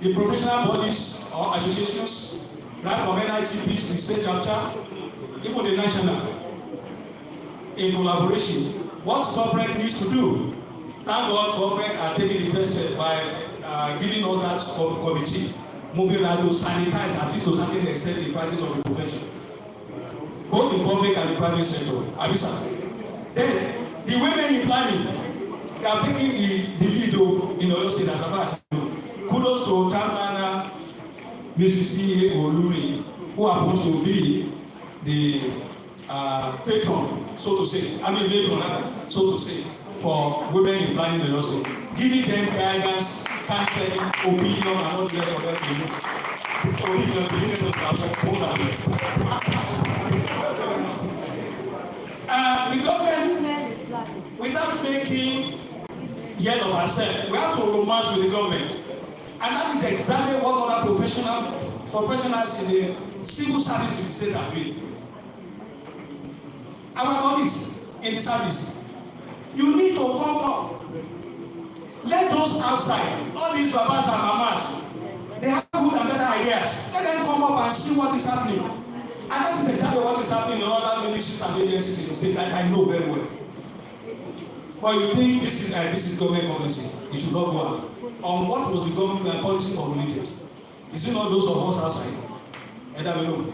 the professional bodies or associations, right from NITPs, the state chapter, even the national, in collaboration. What corporate needs to do? Thank God corporate are taking the first step by giving us that committee, moving that to sanitize, at least to a certain extent, the practice of the profession, both in public and the private sector. Abisa. Then, the women in planning, they are taking the lead in Oyo State as far as I know. Kudos to Tamana, Mrs. T.A. Olumi, who happens to be the patron, so to say, patron, so to say, for women in planning the Oyo State, giving them guidance, counseling, opinion, and all the rest of them to the government, without making yet of ourselves, we have to romance with the government. And that is exactly what other professionals in the civil service in the state are doing. Our colleagues in the service, you need to come up. Let those outside, all these babas and mamas, they have good and better ideas. Let them come up and see what is happening. And that is exactly what is happening in other ministries and agencies in the state that I know very well. But you think this is government policy? It should not go out. On what was the government policy formulated? Is it not those of us outside? And I will know.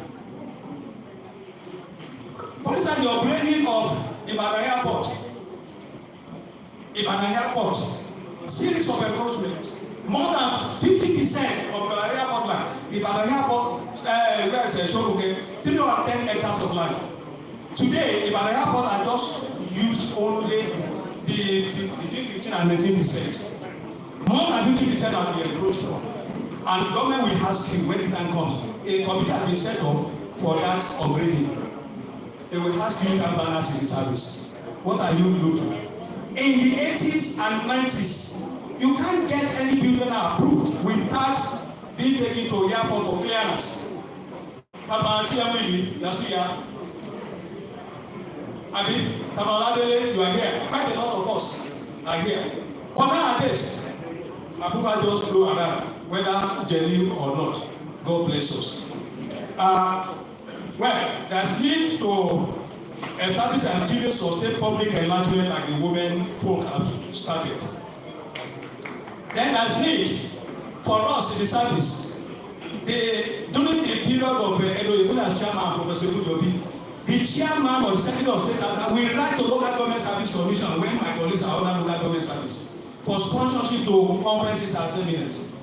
For instance, the upgrading of Ibadan Airport, series of encroachments. More than 50% of Ibadan Airport land. Ibadan Airport, where is Shoruke, 310 hectares of land. Today, Ibadan Airport are just used only between 15 and 19%. More than 50% are being encroached on. And the government will ask you when the time comes. A committee has been set up for that upgrading. They will ask you planners in the service. What are you looking at? In the 80s and 90s, you can't get any building approved without being taken to the airport for clearance. Last year, Tamaladele, you are here. Quite a lot of us are here. But nowadays, approval just flow around, whether genuine or not. God bless us. Well, there's need to establish an activity to sustain public enlightenment like the women folk have started. Then there's need for us in the service. During the period of Edo as chairman, Professor Bujobi, the chairman of the Secretary of State will write to local government service commission when my colleagues are under local government service for sponsorship to conferences and seminars.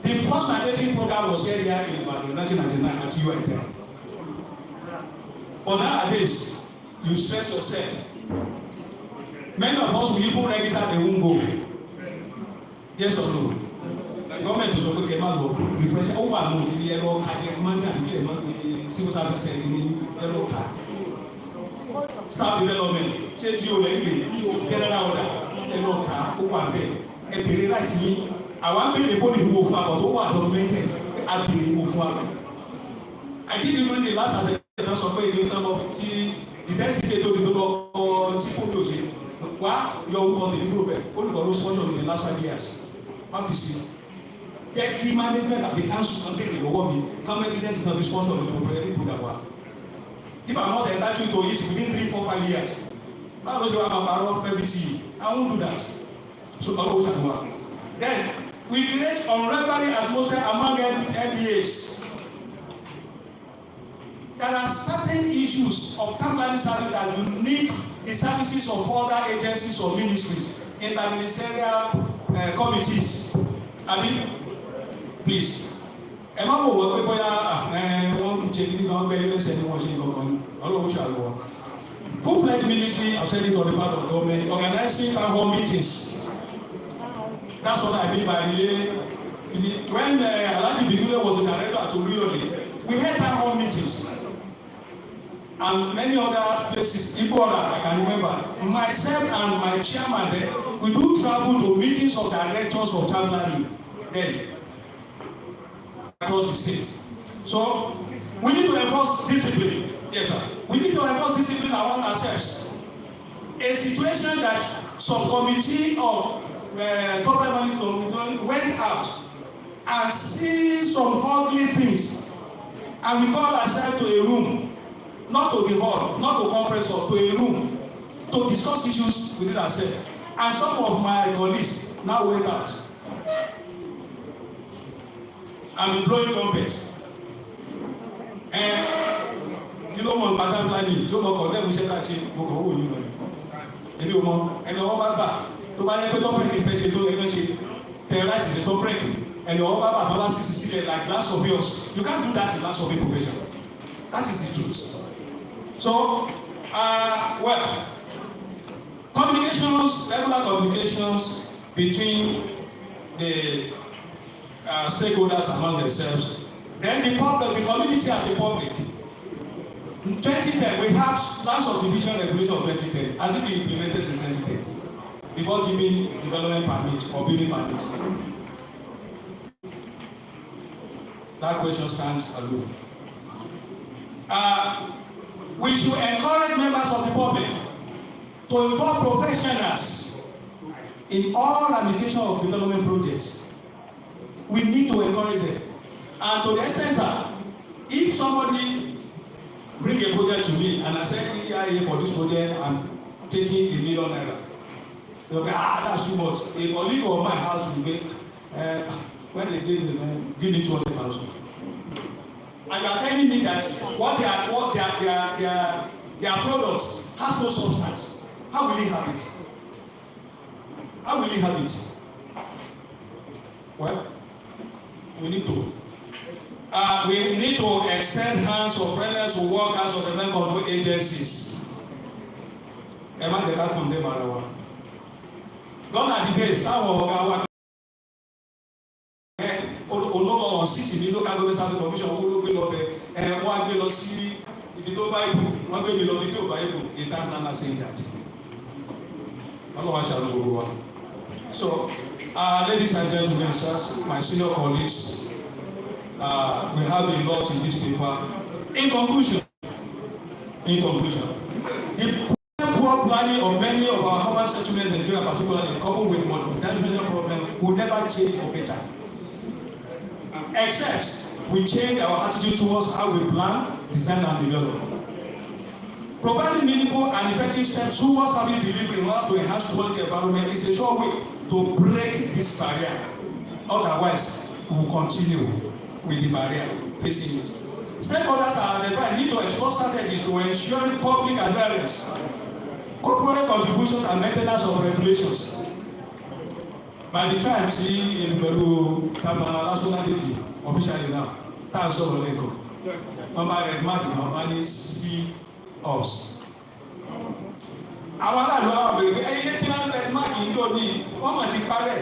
The first mandatory program was held here in Ibadan in 1999 at UN. But nowadays, you stress yourself. Many of us will even register they won't go. Yes or no? The government is also came out of refresh. Oh, I know the yellow card, the civil service said the yellow card. Staff development, change your language, general order, yellow card, who are there. And the rights me. I want to be the body who will follow, but who are documented. I believe who follow. I did it during the last of the the next day to the door or Chipotle. Why your work in Europe? Only for those sponsors in the last 5 years. How to see? Get key management of the council campaign in the world. Come evidence is not the sponsor of the program. If I'm not entitled to it within 3, 4, 5 years, how does you have a barrel of FBT? I won't do that. So I will work. Then we create unrivaled atmosphere among LDAs. There are certain issues of temporary service that you need the services of other agencies or ministries in the ministerial committees. I mean, please, ẹ má wò wọ́n pé bóyá wọ́n ń ṣe kí ní kan gbẹ́ lẹ́sẹ̀ ni wọ́n ṣe nǹkan kan ní ọlọ́run ṣàlùwọ̀. Full-fledged ministry, I've said it on the part of government, organizing town hall meetings. That's what I mean by relay. When Alhaji Bidule was the director at Oluyole, we had town hall meetings. And many other places, Ibola, I can remember. Myself and my chairman there, we do travel to meetings of directors of Tabulary then across the state. So we need to enforce discipline. Yes, sir. We need to enforce discipline among ourselves. A situation that some committee of corporate money went out and see some ugly things, and we call ourselves to a room, not to the hall, not to conference hall, to a room, to discuss issues within ourselves. And some of my colleagues now went out and be blowing trumpets. And you know what Madam Lani, Joe Condemn Shetashi, Boko, you know. And you know, and all about to buy a top ranking patient to negotiate. Terrorite is a top ranking. And you're all about another CCC like glass of yours. You can't do that in glass of a profession. That is the truth. So, well, communications, regular communications between the stakeholders among themselves. Then the public, the community as a public. In 2010, we have land subdivision regulation of 2010. Has it been implemented since 2010? Before giving development permit or building permit? That question stands alone. We should encourage members of the public to involve professionals in all ramifications of development projects. We need to encourage them. And to the extent that if somebody bring a project to me and I say, EIA for this project, I'm taking $1 million. They'll be, that's too much. A colleague of my house will be, when they give me 200,000. And you are telling me that their products has no substance. How will he have it? How will he have it? Well, we need to extend hands of friends to workers of the control agencies. Emma, they can't condemn our. Gone are the days. Our olóòwò ọ̀sìtì ní local government service commission owó ló gbé lọ bẹ wọ́n á gbé lọ sí ibi tó bá ibù wọ́n gbé mi lọ ibi tó bá ibù international saying that. Ọlọ́wọ́ aṣáájú gbogbo wa. So, ladies and gentlemen, sirs, my senior colleagues, we have a lot in this paper. In conclusion, the poor planning of many of our urban settlements in Nigeria, particularly coupled with multidimensional problems, will never change for better. Except we change our attitude towards how we plan, design, and develop. Providing meaningful and effective steps towards service delivery in order to enhance quality environment is a sure way to break this barrier. Otherwise, we will continue with the barrier facing it. Stakeholders are advised need to explore strategies to ensure public adherence, corporate contributions, and maintenance of regulations. By the time see in Peru, nationality officially now, that's all they go. Number red mark company see us. Àwọn aláàlú àwọn àbẹ̀rẹ̀ pé ẹyẹ tí wọ́n red mark yìí ló ní wọ́n mọ̀ ti parẹ́.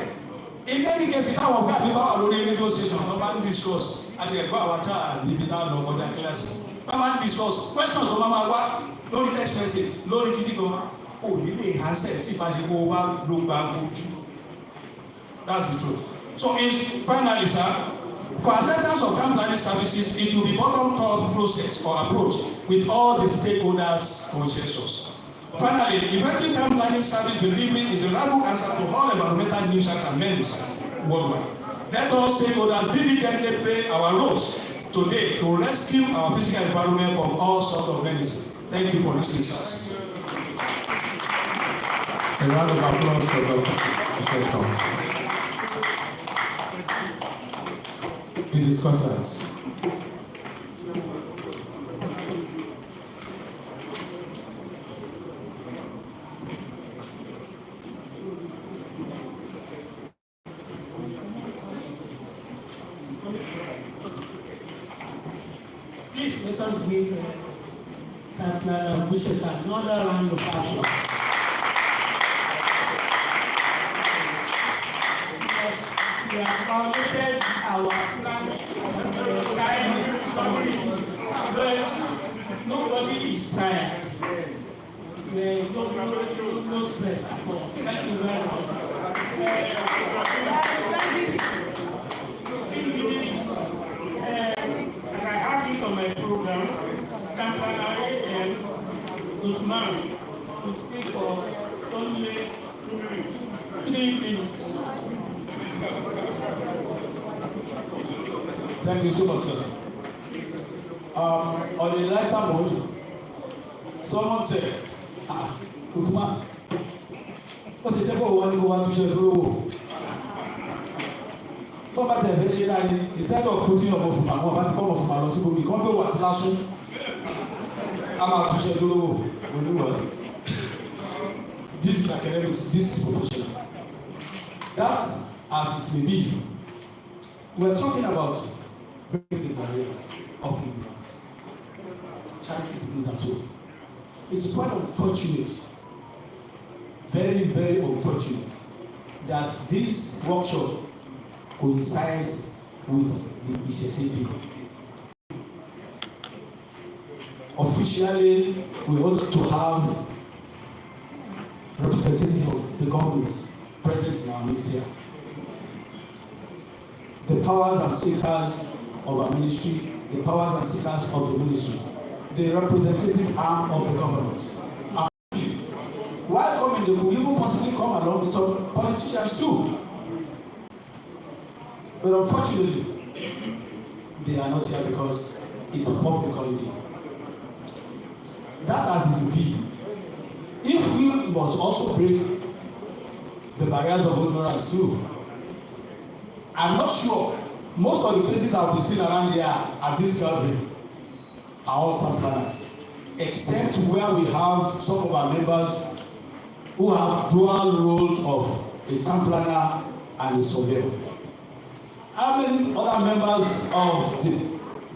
In many cases, táwọn ọ̀gá mi bá wà lórí radio station, wọ́n bá ń discuss àti ẹ̀gbọ́n àwọn tá a níbi tá a lọ kọjá kíláàsì. Wọ́n máa ń discuss questions tó máa wá lórí text message lórí gidi gan. Kò ní lè answer tí ìbáṣepọ̀ wa ló gba ojú. That's the truth. So finally, sir, for acceptance of town planning services, it will be bottom-up process or approach with all the stakeholders' consensus. Finally, effective town planning service delivery is the rightful answer to all environmental nuisance and menaces worldwide. Let all stakeholders diligently play our roles today to rescue our physical environment from all sorts of menaces. Thank you for listening, sirs. A round of applause for Dr. Professor. The discussants. us give Bushes another round of applause. We have completed our planning, but nobody is tired. No stress at all. Thank you very much. 15 minutes. As I have it on my program, Champana and Usman will speak for only 3 minutes. Thank you so much, sir. On a lighter mode, someone said, Usman, what's the table one go to share through? Come back to the instead of putting your mouth on my come of my lot, you come to what last come out to share through. This is academics, this is professional. That's as it may be. We're talking about breaking the barriers of ignorance. Charity begins at home. It's quite unfortunate, very, very unfortunate, that this workshop coincides with the ICC bill. Officially, we ought to have representatives of the government present in our midst here. The powers and seekers of our ministry, the powers and seekers of the ministry, the representative arm of the government. While coming, they could even possibly come along with some politicians too. But unfortunately, they are not here because it's a public holiday. That as it will be. If we must also break the barriers of ignorance too, I'm not sure most of the places I've been seen around here at this gathering are all town planners, except where we have some of our members who have dual roles of a town planner and a surveyor. How many other members of the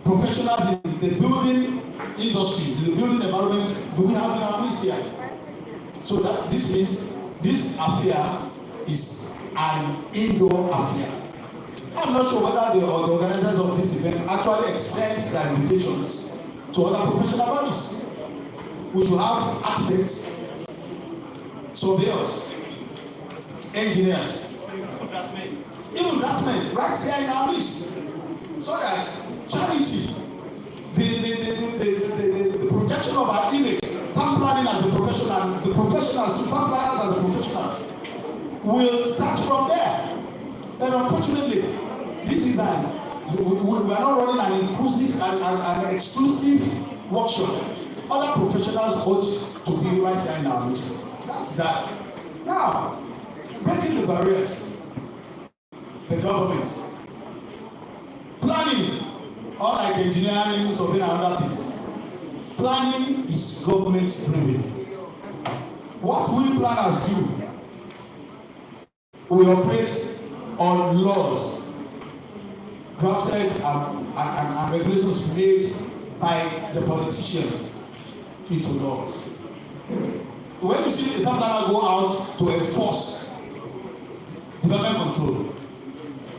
professionals in the building industries, in the building environment, do we have in our midst here? So that this means this affair is an indoor affair. I'm not sure whether the organizers of this event actually extend their invitations to other professional bodies. We should have architects, surveyors, engineers, even draftsmen right here in our list, so that charity, the projection of our image, town planning as a professional, the professionals, town planners as the professionals, will start from there. But unfortunately, this is we are not running an inclusive and an exclusive workshop. Other professionals ought to be right here in our midst. That's that. Now, breaking the barriers, the government, planning, unlike engineering, surveying and other things. Planning is government driven. What we planners do, we operate on laws drafted and regulations made by the politicians into laws. When you see the town planner go out to enforce development control,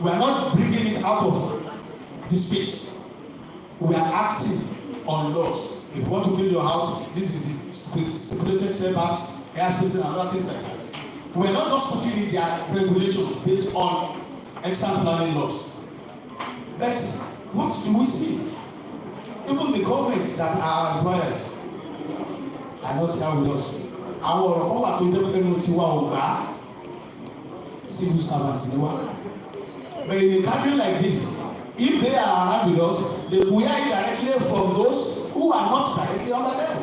we are not bringing it out of the space. We are acting on laws. If you want to build your house, this is the stipulated setbacks, air spacing, and other things like that. We are not just putting in their regulations based on extant planning laws. But what do we see? Even the governments that are employers are not here with us. Our ọ̀rọ̀ kan wà tó jẹ́ pé ẹnu tiwa ò gbà civil servants ni wá. But in a country like this, if they are around with us, they will hear it directly from those who are not directly under them.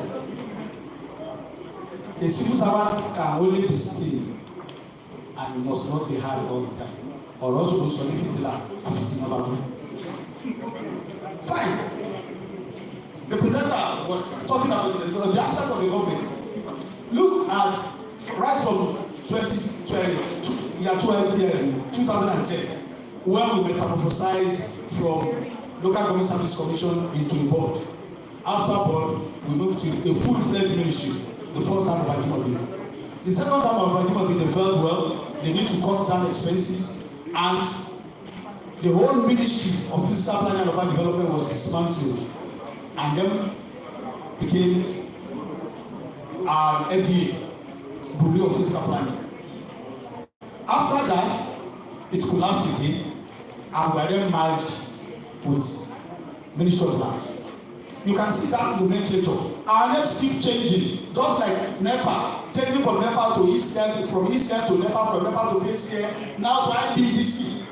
A civil servant can only be seen and must not be heard all the time. Or also do some fitila afitina. Fine. The presenter was talking about the aspect of the government. Look at right from 2010, when we metamorphosized from local government service commission into a board, after board, we moved to a full-fledged ministry, the first time of Ajimobi. The second time of Ajimobi, they felt well, they need to cut down expenses, and the whole ministry of physical planning and urban development was dismantled, and then became FDA, Bureau of Physical Planning. After that, it collapsed again, and we are then merged with Ministry of Lands. You can see that nomenclature. Our names keep changing, just like NEPA, changing from NEPA to Eastern, from Eastern to NEPA, from NEPA to BCN, now to IBDC.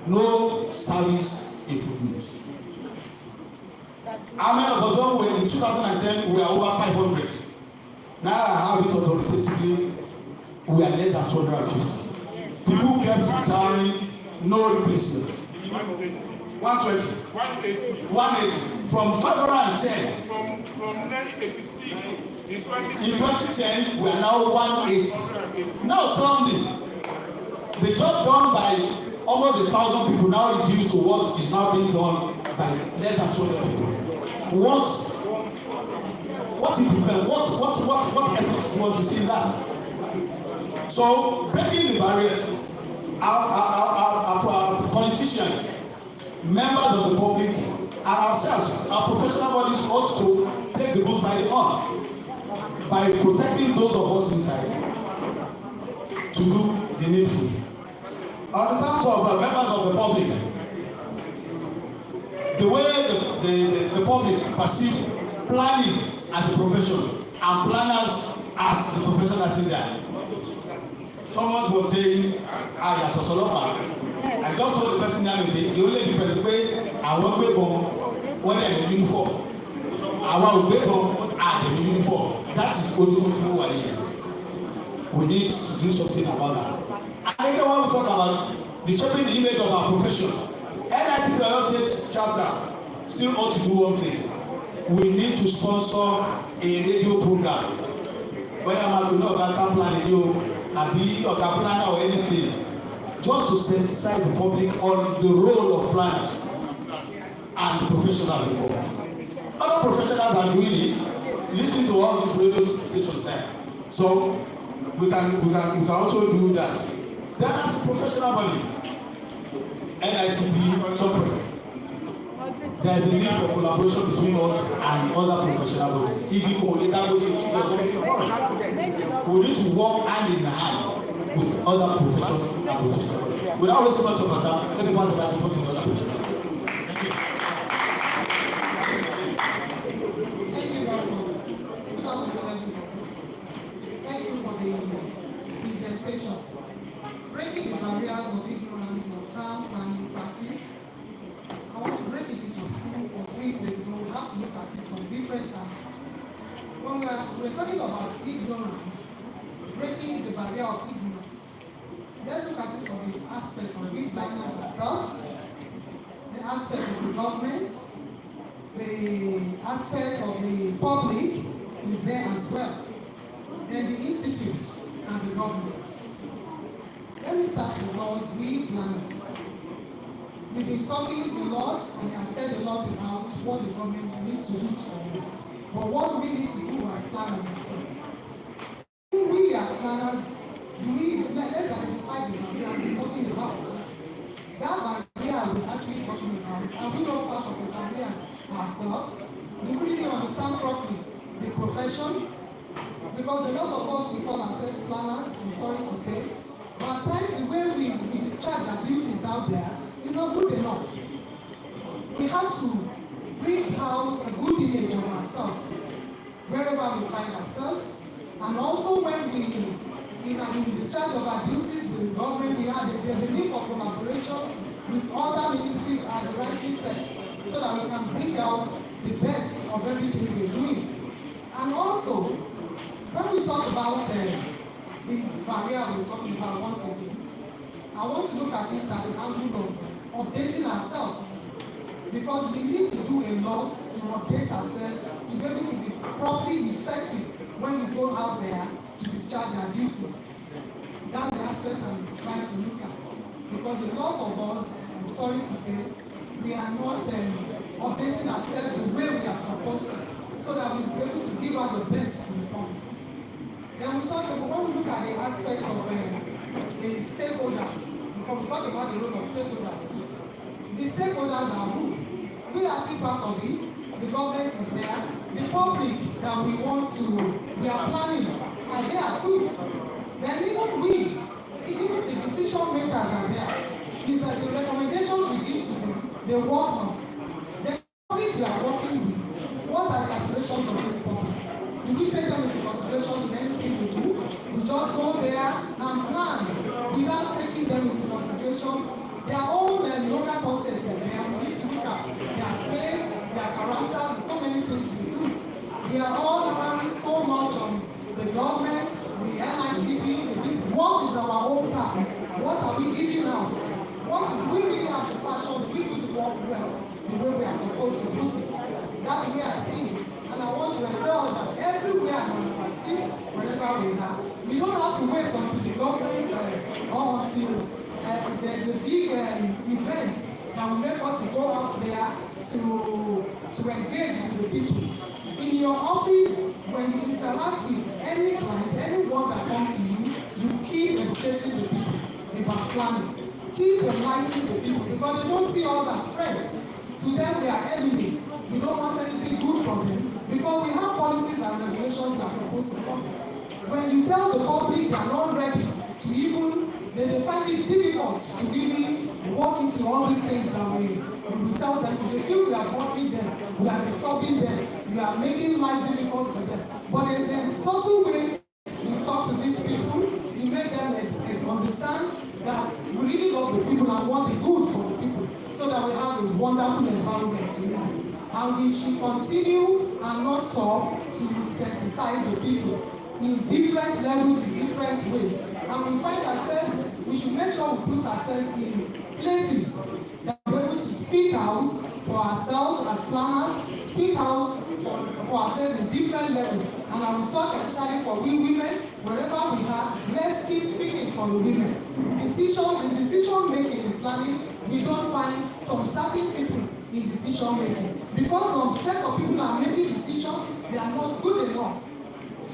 No service improvements. How many of us when in 2010 we are over 500? Now I have it authoritatively, we are less than 250. People kept retiring, no replacements. 120. 180. From 510. From 1986 in 2010, we are now 180. Now tell me, the job done by almost 1,000 people now reduced to what is now being done by less than 200 people. What improvement? What efforts you want to see that? So breaking the barriers, our politicians, members of the public, and ourselves, our professional bodies ought to take the bull by the horn by protecting those of us inside to do the needful. On the terms of members of the public, the way the public perceive planning as a profession and planners as the professionals in there. Someone was saying, yàtọ̀ sọlọ́pàá. I just told the person that the only difference pé àwọn gbẹ̀bọ̀n wọ́n dẹ̀ ní uniform. Àwọn ògbẹ̀bọ̀n àdẹ̀ ní uniform. That is ojú tó fún wa nìyẹn. We need to do something about that. And then when we talk about the shaping the image of our profession, NIT Oyo State chapter still ought to do one thing. We need to sponsor a radio program. Whether I'm going to Oga plan radio, Abi Oga planner or anything, just to sensitize the public on the role of planners and the professionals involved. Other professionals are doing it, listening to all these radio stations there. So we can also do that. Then as a professional body, NITB top. There is a need for collaboration between us and other professional bodies. If you could, we need to work hand in hand with other professional and professional bodies. Without wasting much of our time, let me pass the microphone to the other professional. Thank you. Thank you very much. Good afternoon, everybody. Thank you for the presentation. Breaking the barriers of ignorance of town planning practice. I want to break it into 2 or 3 places, but we have to look at it from different angles. When we're talking about ignorance, breaking the barrier of ignorance, let's look at it from the aspect of we planners ourselves, the aspect of the government, the aspect of the public is there as well, then the institute and the government. Let me start with us, we planners. We've been talking a lot and I've said a lot about what the government needs to do for us. But what do we need to do as planners ourselves? We as planners, let's identify the barrier we're talking about. That barrier we're actually talking about, and we know part of the barriers ourselves. Do we really understand properly the profession? Because a lot of us, we call ourselves planners, I'm sorry to say. But at times the way we discharge our duties out there is not good enough. We have to bring out a good image of ourselves wherever we find ourselves, and also when we in the discharge of our duties with the government, there's a need for collaboration with other ministries, as rightly said, so that we can bring out the best of everything we're doing. And also, when we talk about this barrier we're talking about once again, I want to look at it at the angle of updating ourselves, because we need to do a lot to update ourselves to be able to be properly effective when we go out there to discharge our duties. That's the aspect I'm trying to look at, because a lot of us, I'm sorry to say, we are not updating ourselves the way we are supposed to, so that we'll be able to give out the best in the company. Then we talk about, when we look at the aspect of the stakeholders, before we talk about the role of stakeholders too. The stakeholders are who? We are still part of it. The government is there. The public that we are planning, are there too. Then even the decision makers are there. Is that the recommendations we give to them, they work on. The public we are working with, what are the aspirations of this public? Do we take them into consideration in anything we do? We just go there and plan without taking them into consideration. Their own local context is there. We need to look at their space, their characters, and so many things we do. We are all learning so much on the government, the NITB, what is our own part? What are we giving out? What if we really have the passion, we do the work well, the way we are supposed to put it? That's the way I see it. And I want to encourage us that everywhere on our seat, wherever we are, we don't have to wait until the government or until there's a big event that will make us to go out there to engage with the people. In your office, when you interact with any client, anyone that comes to you, you keep educating the people about planning. Keep enlightening the people because they don't see us as friends. To them, we are enemies. We don't want anything good from them because we have policies and regulations that are supposed to follow. When you tell the public they are not ready to even, they find it difficult to really walk into all these things that we tell them to. They feel we are bothering them, we are disturbing them, we are making life difficult to them. But there's a subtle way you talk to these people, you make them understand that we really love the people and want the good for the people, so that we have a wonderful environment to live in. And we should continue and not stop to sensitize the people in different levels, in different ways. And we find ourselves, we should make sure we put ourselves in places that we're able to speak out for ourselves as planners, speak out for ourselves in different levels. And I will talk especially for we women, wherever we are, let's keep speaking for the women. In decision making in planning, we don't find some certain people in decision making. Because some set of people are making decisions, they are not good enough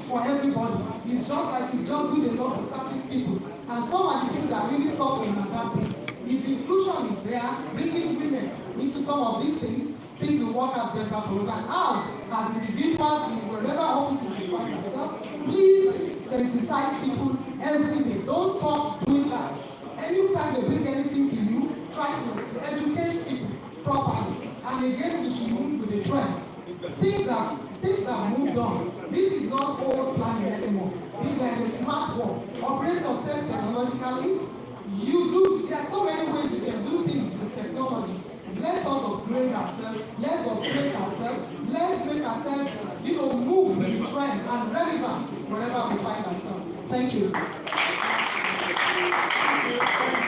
for everybody. It's just good enough for certain people. And some are the people that are really suffering at that place. If the inclusion is there, bringing women into some of these things will work out better for us. And us, as individuals, in wherever offices we find ourselves, please sensitize people every day. Don't stop doing that. Anytime they bring anything to you, try to educate people properly. And again, we should move with the trend. Things have moved on. This is not old planning anymore. This is a smart world. Operate yourself technologically. There are so many ways you can do things with technology. Let us upgrade ourselves. Let's upgrade ourselves. Let's make ourselves, move with the trend and relevant wherever we find ourselves. Thank you. Thank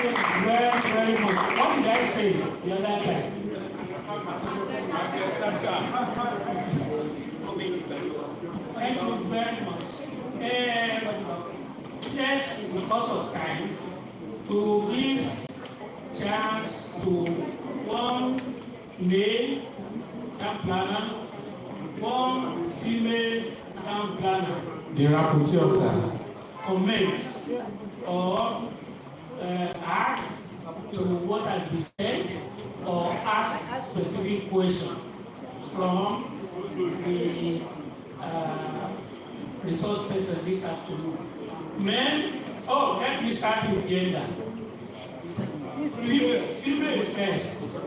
you very, very much. What did I say the other time? Thank you very much. Yes, because of time, to give chance to one male town planner, one female town planner. The rapporteur, sir. Comment or add to what has been said or ask specific question from the resource person this afternoon. Men, let me start with gender. Female first.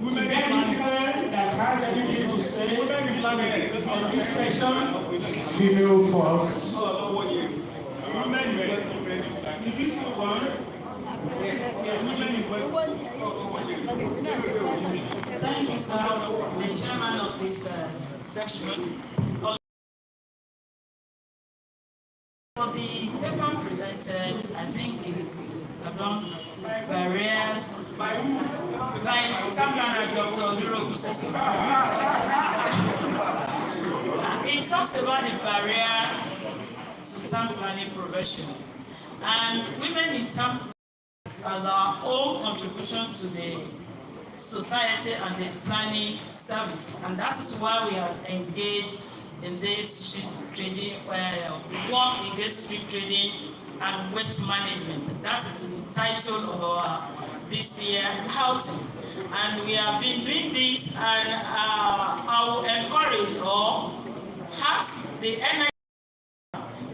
Women, is there anyone that has anything to say on this session? Female first. Thank you, sir, the chairman of this section. For the paper presented, I think it's about barriers by Dr. Luro Museso. It talks about the barrier to town planning profession. And women in town as our own contribution to society and the planning service, and that is why we are engaged in this street trading, work against street trading and waste management. That is the title of our this year outing, and we have been doing this, and I will encourage or ask the NI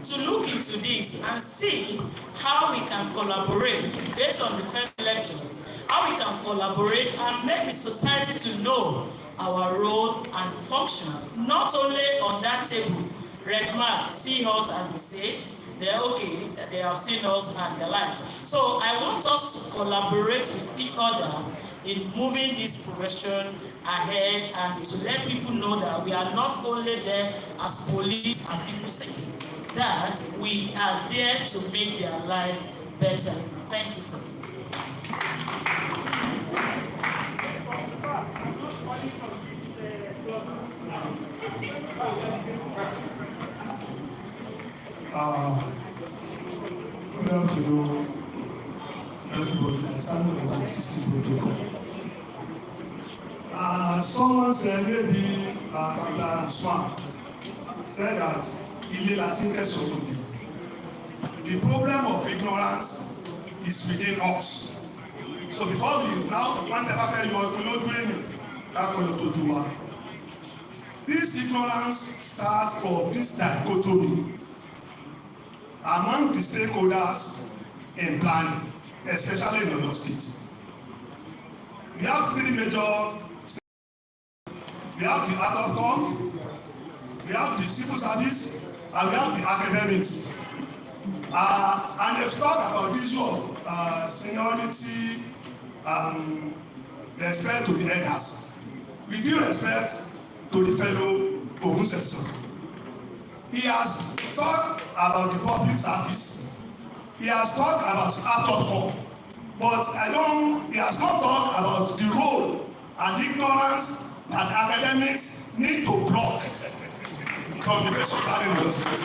to look into this and see how we can collaborate based on the first lecture, how we can collaborate and make the society to know our role and function, not only on that table, red mark, see us as they say, they're okay, they have seen us and the likes. So I want us to collaborate with each other in moving this profession ahead and to let people know that we are not only there as police, as people say, that we are there to make their life better. Thank you, sir. Good afternoon, everybody. I stand on the existing protocol. Someone said maybe Babla Swan said that Ile Latin Kesogodi. The problem of ignorance is within us. So before we now want to have you not doing that kind of do one. This ignorance starts from this dichotomy among the stakeholders in planning, especially in Oyo State. We have three major. We have the ADOCOM, we have the civil service, and we have the academics. And they've talked about the issue of seniority, respect to the elders. We give respect to the fellow Ogunseson. He has talked about the public service. He has talked about ADOCOM, but he has not talked about the role and the ignorance that academics need to block from the face of planning industries.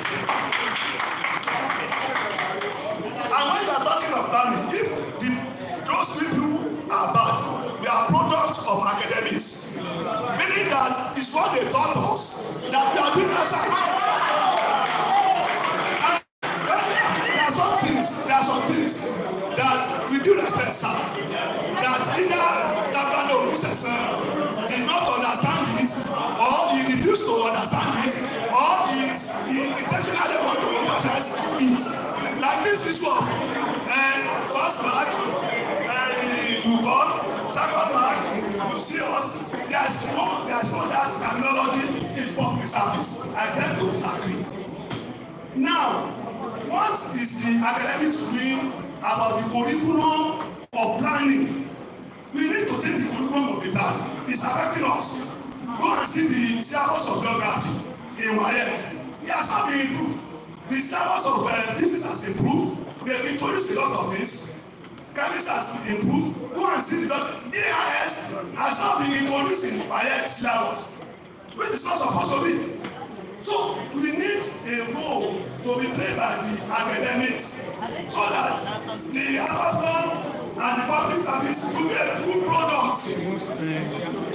And when you are talking of planning, if those people are bad, we are products of academics, meaning that it's what they taught us that we are doing outside. There are some things that we do respect, sir, that either Dabano Ogunseson did not understand it, or he refused to understand it, or he intentionally want to emphasize it. Like this issue of first mark, you come, second mark, you see us. There's no that terminology in public service. I tend to disagree. Now, what is the academics doing about the curriculum of planning? We need to take the curriculum of the plan. It's affecting us. Go and see the syllabus of geography in WAEC. It has not been improved. The syllabus of physics has improved. They've introduced a lot of things. Chemistry has improved. Go and see the EIS has not been introduced in WAEC syllabus, which is not supposed to be. So we need a role to be played by the academics so that the ADOCOM and the public service will be a good product.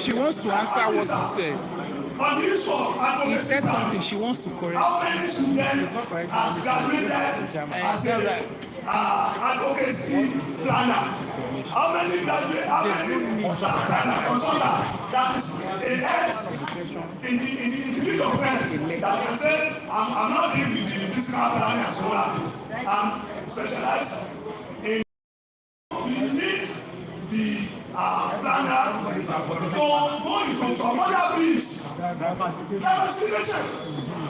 She wants to answer what he said. On the issue of advocacy, he said something she wants to correct. How many students has graduated as advocacy planner? How many graduate? How many planner consultant that is a head in the field of health that can say I'm not dealing with the physical planning and so on. I'm specialized in. We need the planner to go into some other fields. Diversification.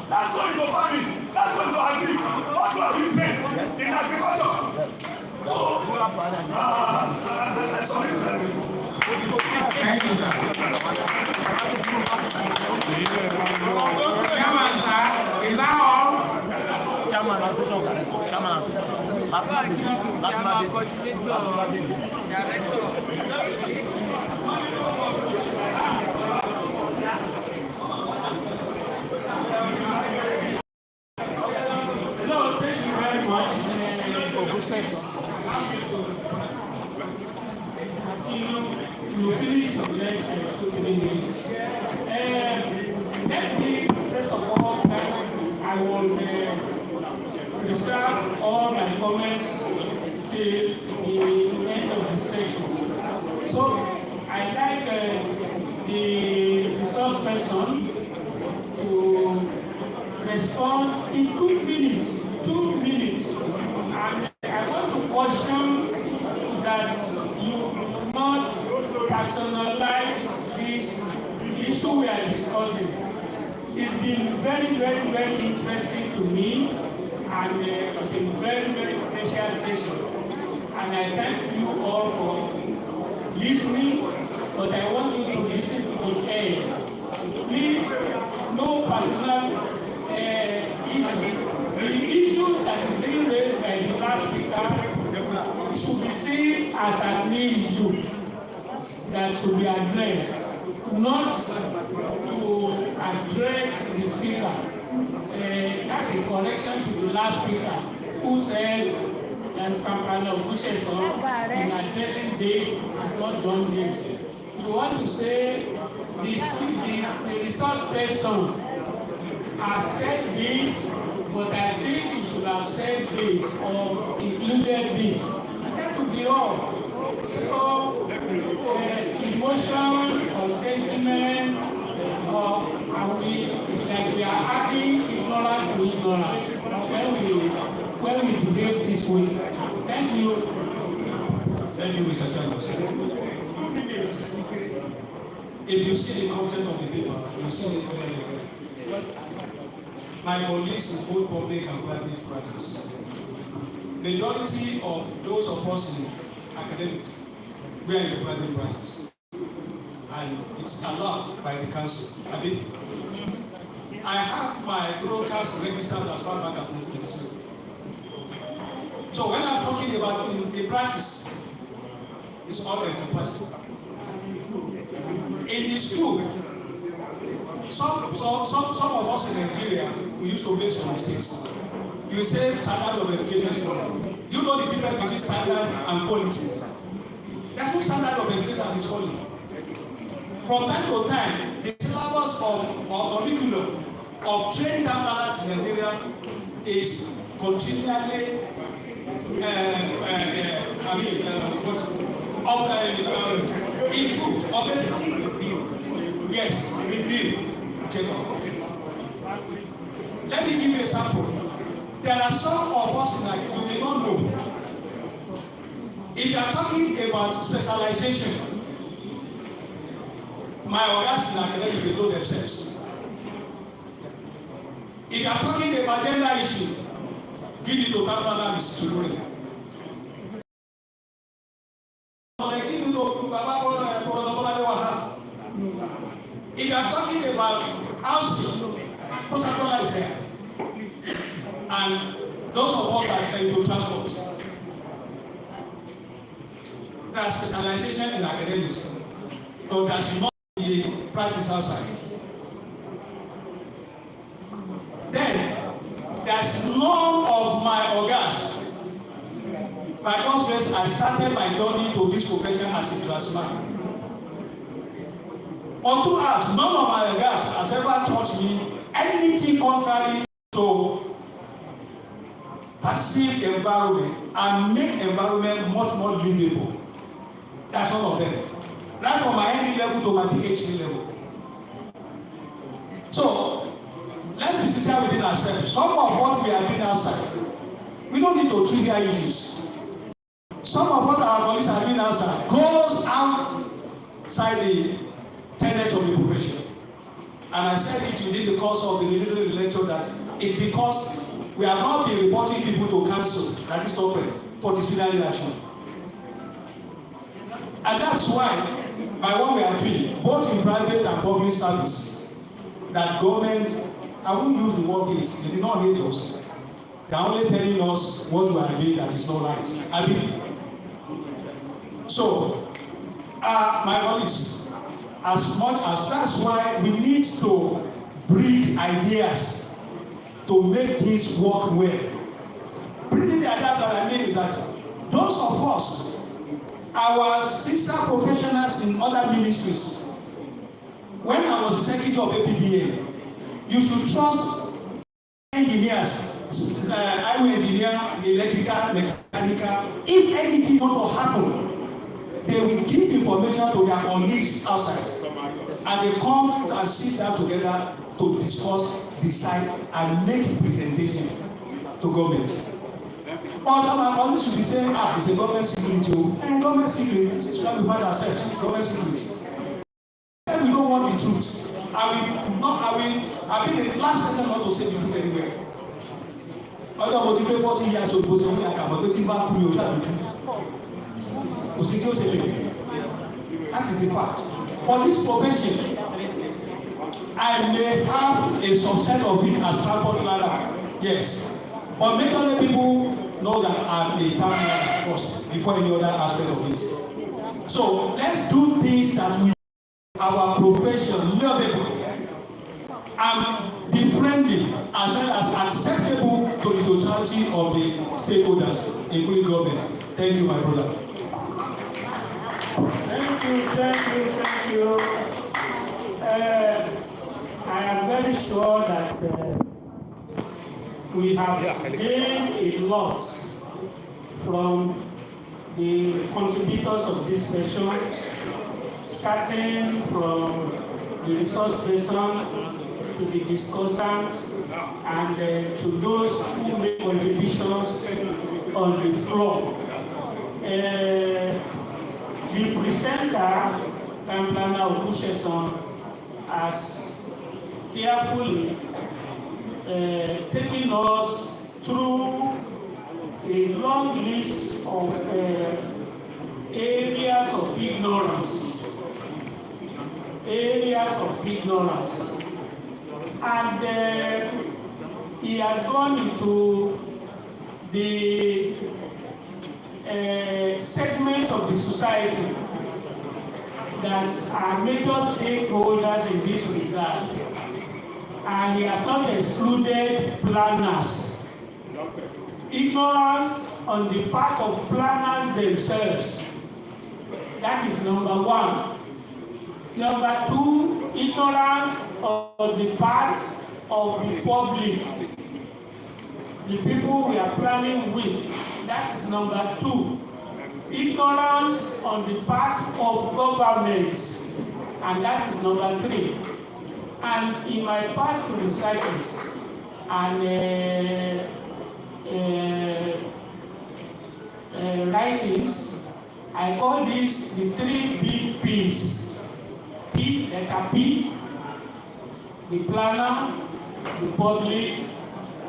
That's what you go farming. That's what you go agree. What are we paying in agriculture? So, thank you, sir. Chairman, sir, is that all? No, thank you very much. Until you finish reserve all my comments till the end of the session. So I like the resource person to respond in 2 minutes. 2 minutes. And I want to caution that you do not personalize this issue we are discussing. It's been very, very, very interesting to me, and it's a very, very special session. And I thank you all for listening, but I want you to listen to the end. Please, no personal issue. The issue that is being raised by the last speaker should be seen as an issue that should be addressed, not to address the speaker. That's a correction to the last speaker who said that Kampala Busheson in addressing this has not done this. You want to say the resource person has said this, but I think you should have said this or included this. And that would be all. So, emotion or sentiment, it's like we are adding ignorance to ignorance when we behave this way. Thank you. Thank you, Mr. Chalmers. 2 minutes. If you see the content of the paper, you see it clearly. My colleagues in both public and private practice, majority of those of us in academics, we are in the private practice, and it's allowed by the council. I have my broadcast registered as far back as 1997. So when I'm talking about in the practice, it's all encompassing. In the school, some of us in Nigeria, we used to make some mistakes. You say standard of education is falling. Do you know the difference between standard and quality? There's no standard of education that is falling. From time to time, the syllabus or curriculum of training standards in Nigeria is continually improved, updated. Yes, review. Let me give you a sample. There are some of us in Nigeria who may not know. If you are talking about specialization, my organs in academics, they know themselves. If you are talking about gender issue, give it to Canada to know it. If you are talking about housing, Post-Apola is there. And those of us that are into transport, there is specialization in academics, but that's not the practice outside. Then, there's none of my organs. By God's grace, I started my journey to this profession as a draftsman. Unto us, none of my organs has ever taught me anything contrary to perceive the environment and make environment much more livable. That's one of them. Right from my ND level to my PhD level. So, let's be sincere within ourselves. Some of what we are doing outside, we don't need to trigger issues. Some of what our colleagues are doing outside goes outside the tenets of the profession. And I said it within the course of the military lecture that it's because we have not been reporting people to council, that is open, for disciplinary action. And that's why, by what we are doing, both in private and public service, that government, I won't use the word hate, they did not hate us. They are only telling us what we are doing that is not right. So, my colleagues, as much as that's why we need to breed ideas to make things work well. Breeding the ideas that I mean is that those of us, our sister professionals in other ministries, when I was the secretary of APBA, you should trust engineers highway engineer, the electrical, mechanical. If anything want to happen, they will give information to their colleagues outside, and they come and sit down together to discuss, decide, and make a presentation to government. But our colleagues should be saying, it's a government secret, and government secret, this is where we find ourselves, government secrets. If we don't want the truth, I will be the last person not to say the truth anywhere. Ọjọ́ mo ti pé 40 years old, mo ti wọ́n ní àkàmọ́ pé tí n bá kú ni o ṣáà lè kú. Kò sí tí ó ṣe lè. That is the fact. For this profession, I may have a subset of it as transport ladder, yes. But majorly people know that I'm a town ladder first before any other aspect of it. So let's do things that we, our profession, lovable, and be friendly as well as acceptable to the totality of the stakeholders, including government. Thank you, my brother. Thank you. I am very sure that we have gained a lot from the contributors of this session, starting from the resource person to the discussants and to those who make contributions on the floor. The presenter, Kamplana Okusheson, has carefully taken us through a long list of areas of ignorance. And he has gone into the segments of the society that are major stakeholders in this regard. And he has not excluded planners. Ignorance on the part of planners themselves. That is number one. Number two, ignorance on the part of the public. The people we are planning with. That is number two. Ignorance on the part of government. And that is number three. And in my past researches and writings, I call this the three big P's. P, letter P, the planner, the public,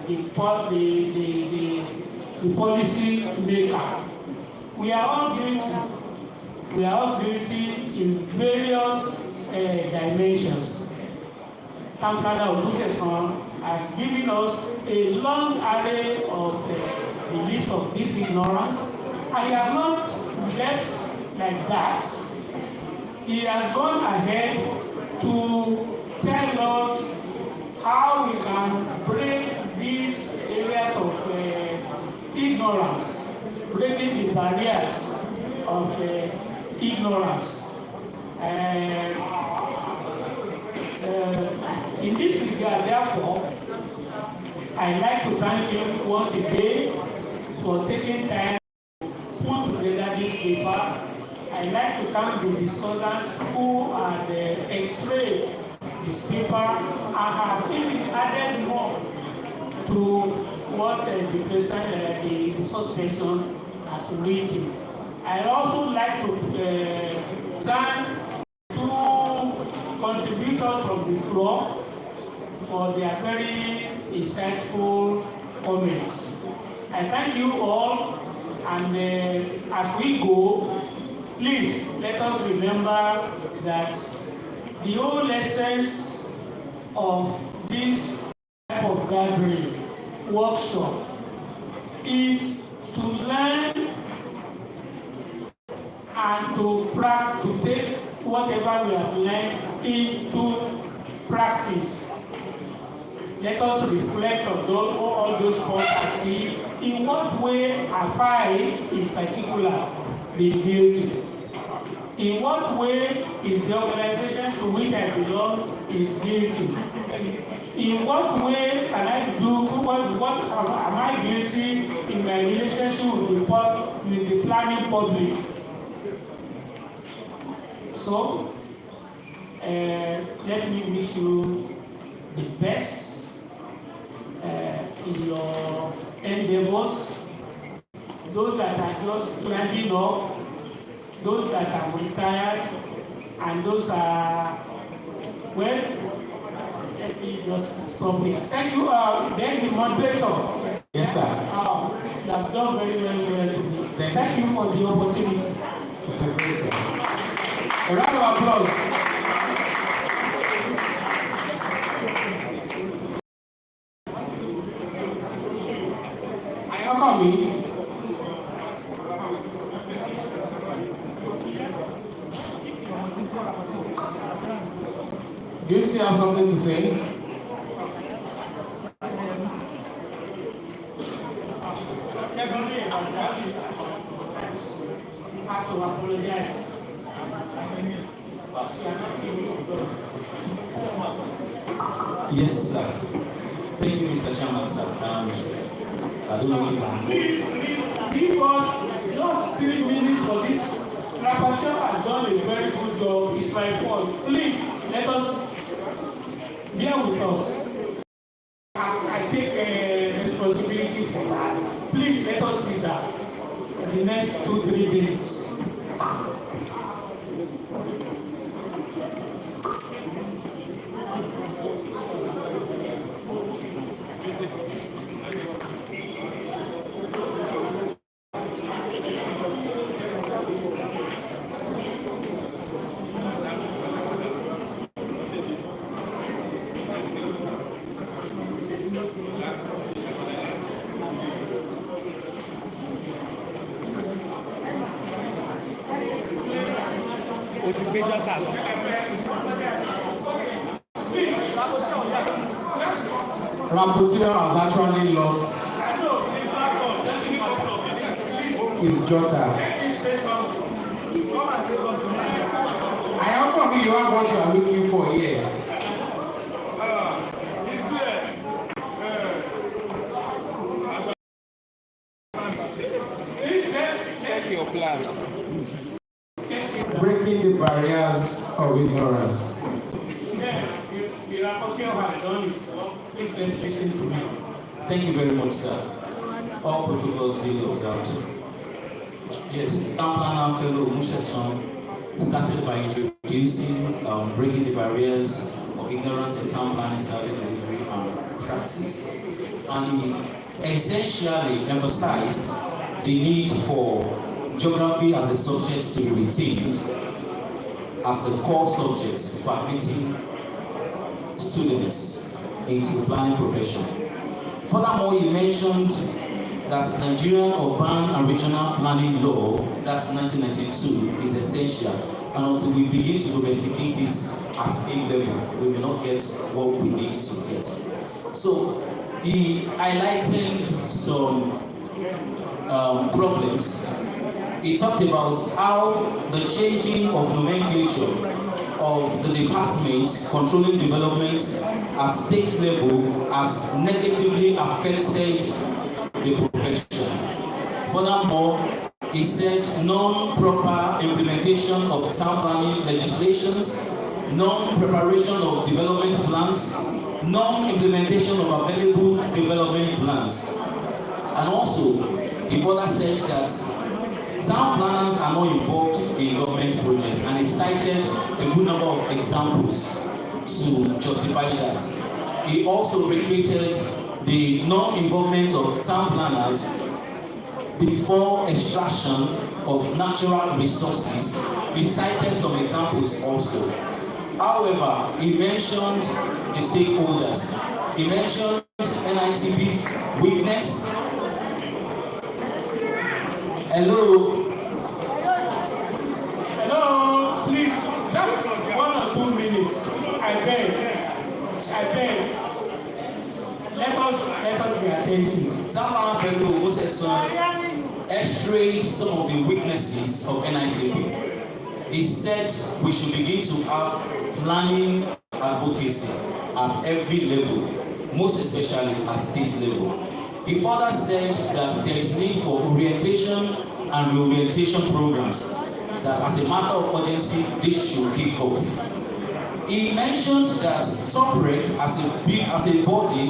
the policy maker. We are all guilty in various dimensions. Kamplana Okusheson has given us a long array of the list of this ignorance. I have not left like that. He has gone ahead to tell us how we can break these areas of ignorance, breaking the barriers of ignorance. In this regard, therefore, I'd like to thank him once again for taking time to put together this paper. I'd like to thank the discussants who had explained this paper and have even added more to what the resource person has written. I'd also like to thank two contributors from the floor for their very insightful comments. I thank you all, and as we go, please let us remember that the whole essence of this type of gathering, workshop, is to learn and to take whatever we have learned into practice. Let us reflect on all those points and see in what way have I, in particular, been guilty. In what way is the organization to which I belong is guilty? In what way can I do, what am I the planning public. So, let me wish you the best in your endeavors. Those that are just climbing up, those that are retired, and those are, well, let me just stop here. Thank you. Then the moderator. Yes, sir. You have done very, very well today. Thank you for the opportunity. It's a great sir. A round of applause. Me. Do you still have something to say? You have to apologize. Yes, sir. Thank you, Mr. Chairman, sir. I don't know if I'm please give us just 3 minutes for this. Rapporteur has done a very good job. It's my fault. Please let us bear with us. I take responsibility for that. Please let us see that in the next 2-3 minutes. Rapporteur has actually lost his jotter. I hope you have what you are looking for here. Check your plan. Breaking the barriers of ignorance. The rapporteur has done his job. Please let's listen to him. Thank you very much, sir. All protocols still observed. Yes, Town Planner Fellow Museson started by introducing breaking the barriers of ignorance in town planning, service delivery, and practice. And he essentially emphasized the need for geography as a subject to be retained as the core subject for admitting students into the planning profession. Furthermore, he mentioned that Nigerian urban and regional planning law, that's 1992, is essential. And until we begin to domesticate it at state level, we will not get what we need to get. So he highlighted some problems. He talked about how the changing of nomenclature of the departments controlling development at state level has negatively affected the profession. Furthermore, he said non-proper implementation of town planning legislations, non-preparation of development plans, non-implementation of available development plans. And also, he further said that town planners are not involved in government projects, and he cited a good number of examples to justify that. He also reiterated the non-involvement of town planners before extraction of natural resources. He cited some examples also. However, he mentioned the stakeholders. He mentioned NITB's witness. Hello? Hello, please, just 1 or 2 minutes. I beg. Let us be attentive. Tamara Fellow Museson eschewed some of the weaknesses of NITB. He said we should begin to have planning advocacy at every level, most especially at state level. He further said that there is need for orientation and reorientation programs, that as a matter of urgency, this should kick off. He mentioned that TopRec as a body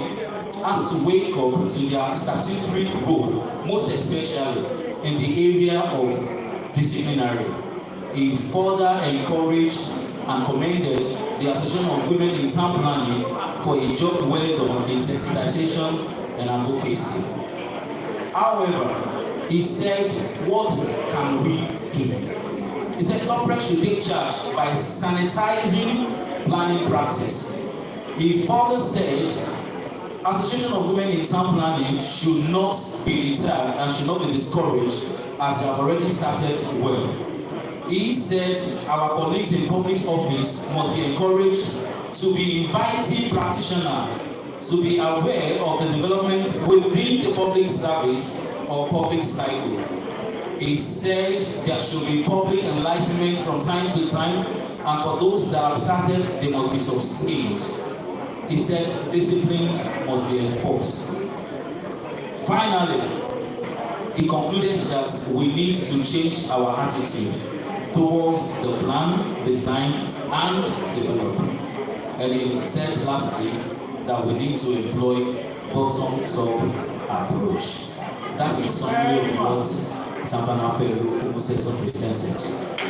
has to wake up to their statutory role, most especially in the area of disciplinary. He further encouraged and commended the Association of Women in Town Planning for a job well done in sensitization and advocacy. However, he said, what can we do? He said TopRec should take charge by sanitizing planning practice. He further said, Association of Women in Town Planning should not be deterred and should not be discouraged as they have already started well. He said our colleagues in public office must be encouraged to be inviting practitioners to be aware of the development within the public service or public cycle. He said there should be public enlightenment from time to time, and for those that have started, they must be sustained. He said discipline must be enforced. Finally, he concluded that we need to change our attitude towards the plan, design, and development. And he said lastly that we need to employ bottom-up approach. That's the summary of what Tampana Fellow Umuseso presented.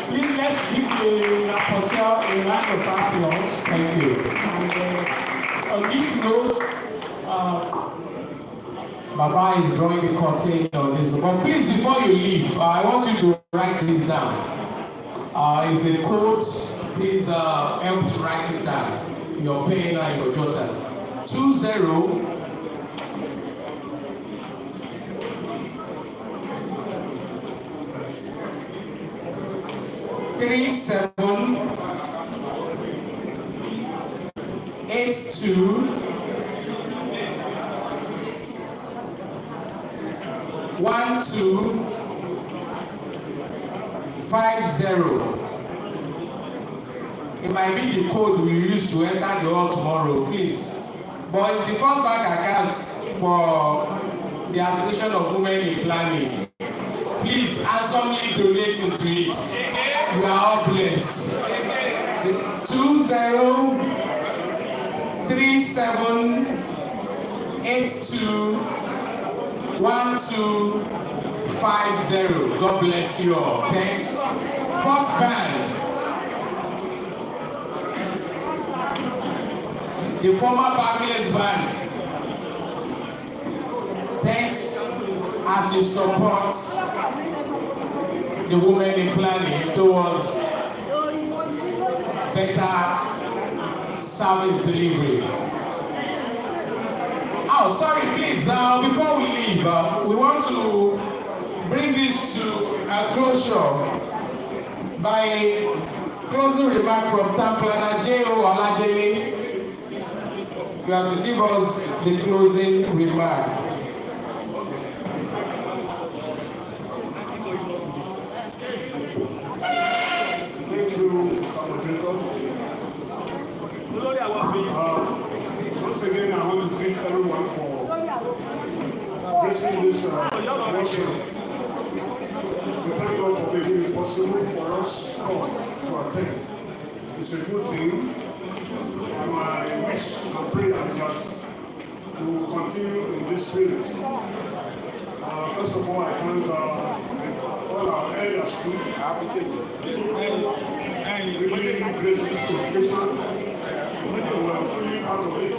Please let's give the rapporteur a round of applause. Thank you. And on this note, Baba is drawing the curtain on this. But please, before you leave, I want you to write this down. It's a quote. Please help to write it down. Your pen and your jotters. 20 37 82 12 50. It might be the code we use to enter the hall tomorrow, please. But it's the first bank account for the Association of Women in Planning. Please handsomely donate into it. You are all blessed. 20 37 82 12 50. God bless you all. Thanks. First band. The former Barclays Bank. Thanks as you support the women in planning towards better service delivery. Oh, sorry, please, before we leave, we want to bring this to a closure by a closing remark from Town Planner J.O. Oladele. You have to give us the closing remark. Thank you, Mr. Moderator. Once again, I want to thank everyone for gracing this workshop. To thank God for making it possible for us all to attend. It's a good thing, and my wish and prayer is that we will continue in this spirit. First of all, I thank all our elders who really grace this occasion and we are fully part of it. I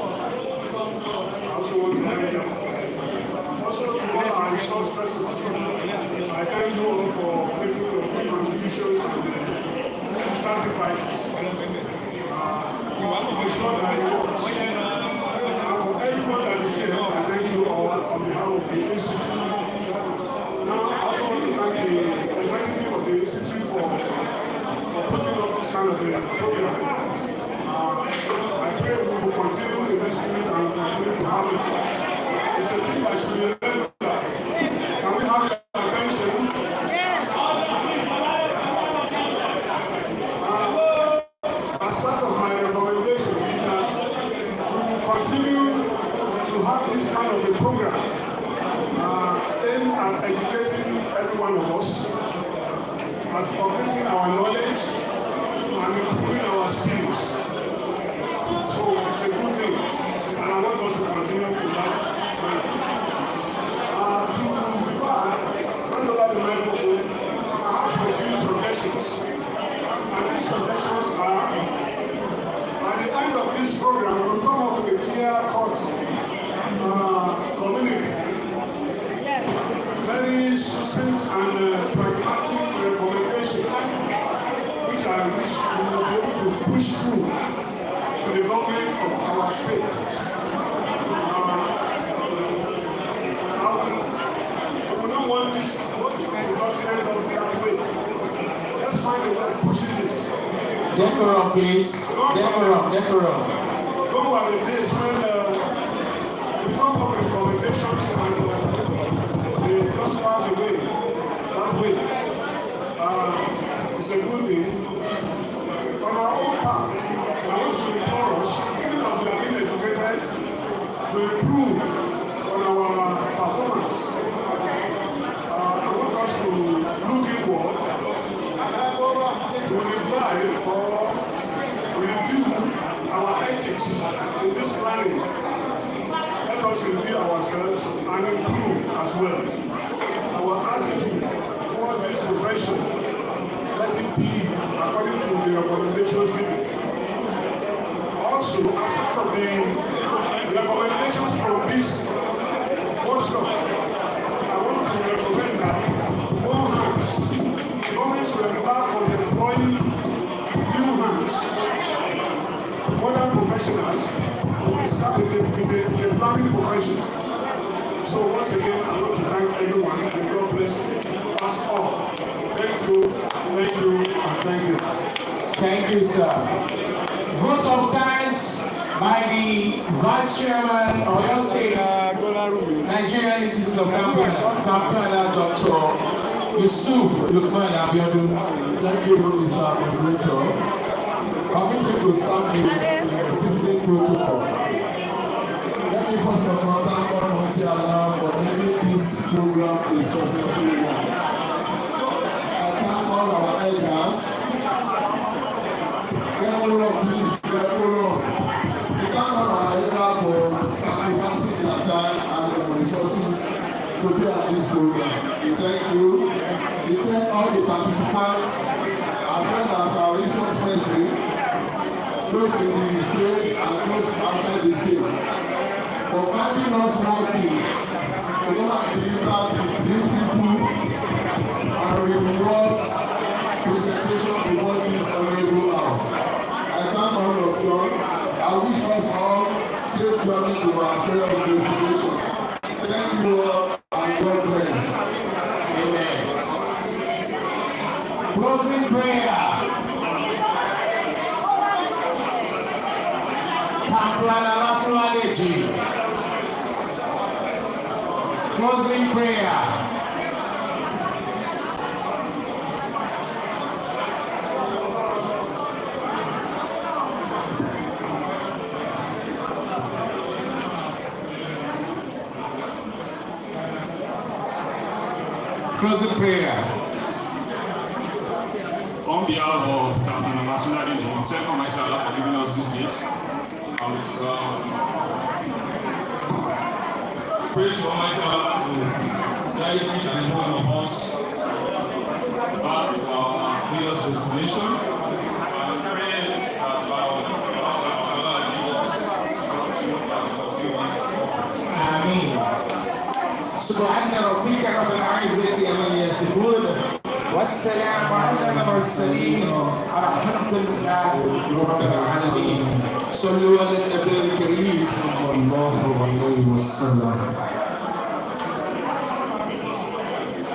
also want to thank them. Also to all our resource persons, I thank you all for making your contributions and sacrifices. It is not that it works. And for everyone that is here, I thank you all on behalf of the Institute. Now, I also want to thank the executive of the Institute for putting up this kind of a program. I pray we will continue in this spirit and continue to have it. It's a thing that should be remembered. Can we have your attention? As part of my recommendation is that we will continue to have this kind of a program aimed at educating every one of us, at updating our knowledge and improving our skills. So it's a good thing, and I want us to continue with that. Before I hand over the microphone, I have a few suggestions. And these suggestions are, at the end of this program, we'll come up with a clear-cut communique, very succinct and pragmatic recommendation, which I wish we will be able to push through to the government of our state. We don't want this to just end up that way. Let's find a way of pushing this. Decorum, please. Decorum. Go by the days when we come up with commendations and they just pass away that way. It's a good thing. On our own part, I want to implore us, even as we have been educated, to improve on our performance. I want us to look inward, to revise or review our ethics in this planning. Let us review ourselves and improve as well. Our attitude towards this profession, let it be according to the recommendations given. Also, as part of the recommendations from this workshop, I want to recommend that more hands, government should embark on employing new hands, modern professionals in the planning profession. So once again, I want to thank everyone and God bless us all. Thank you, and thank you. Thank you, sir. Vote of thanks by the Vice Chairman of your state, Nigerian Institute of Kampala, Dr. Yusuf Lukman Abiodun. Thank you, Mr. Moderator. Permit me to start the existing protocol. Let me first of all thank Almighty Allah for making this program a successful one. I thank all our elders. Please, we thank all our elders for sacrificing their time and their resources to be at this program. We thank you. We thank all the participants as well as our resource person, those in the state and those outside the state, for finding us worthy to go and deliver the beautiful and reward presentation before this honorable house. I thank all of you. I wish us all safe journey to our prayer of destination. Thank you all and God bless. Amen. Closing prayer. Closing prayer. Closing prayer. On behalf of Champion National Region, thank Almighty Allah for giving us this gift. Pray to Almighty Allah to guide each and every one of us back to our leader's destination. And pray that Allah give us security as we continue this conference. Amen. سبحان ربك رب العزة عما يصفون والسلام على المرسلين الحمد لله رب العالمين صلوا على النبي الكريم صلى الله عليه وسلم.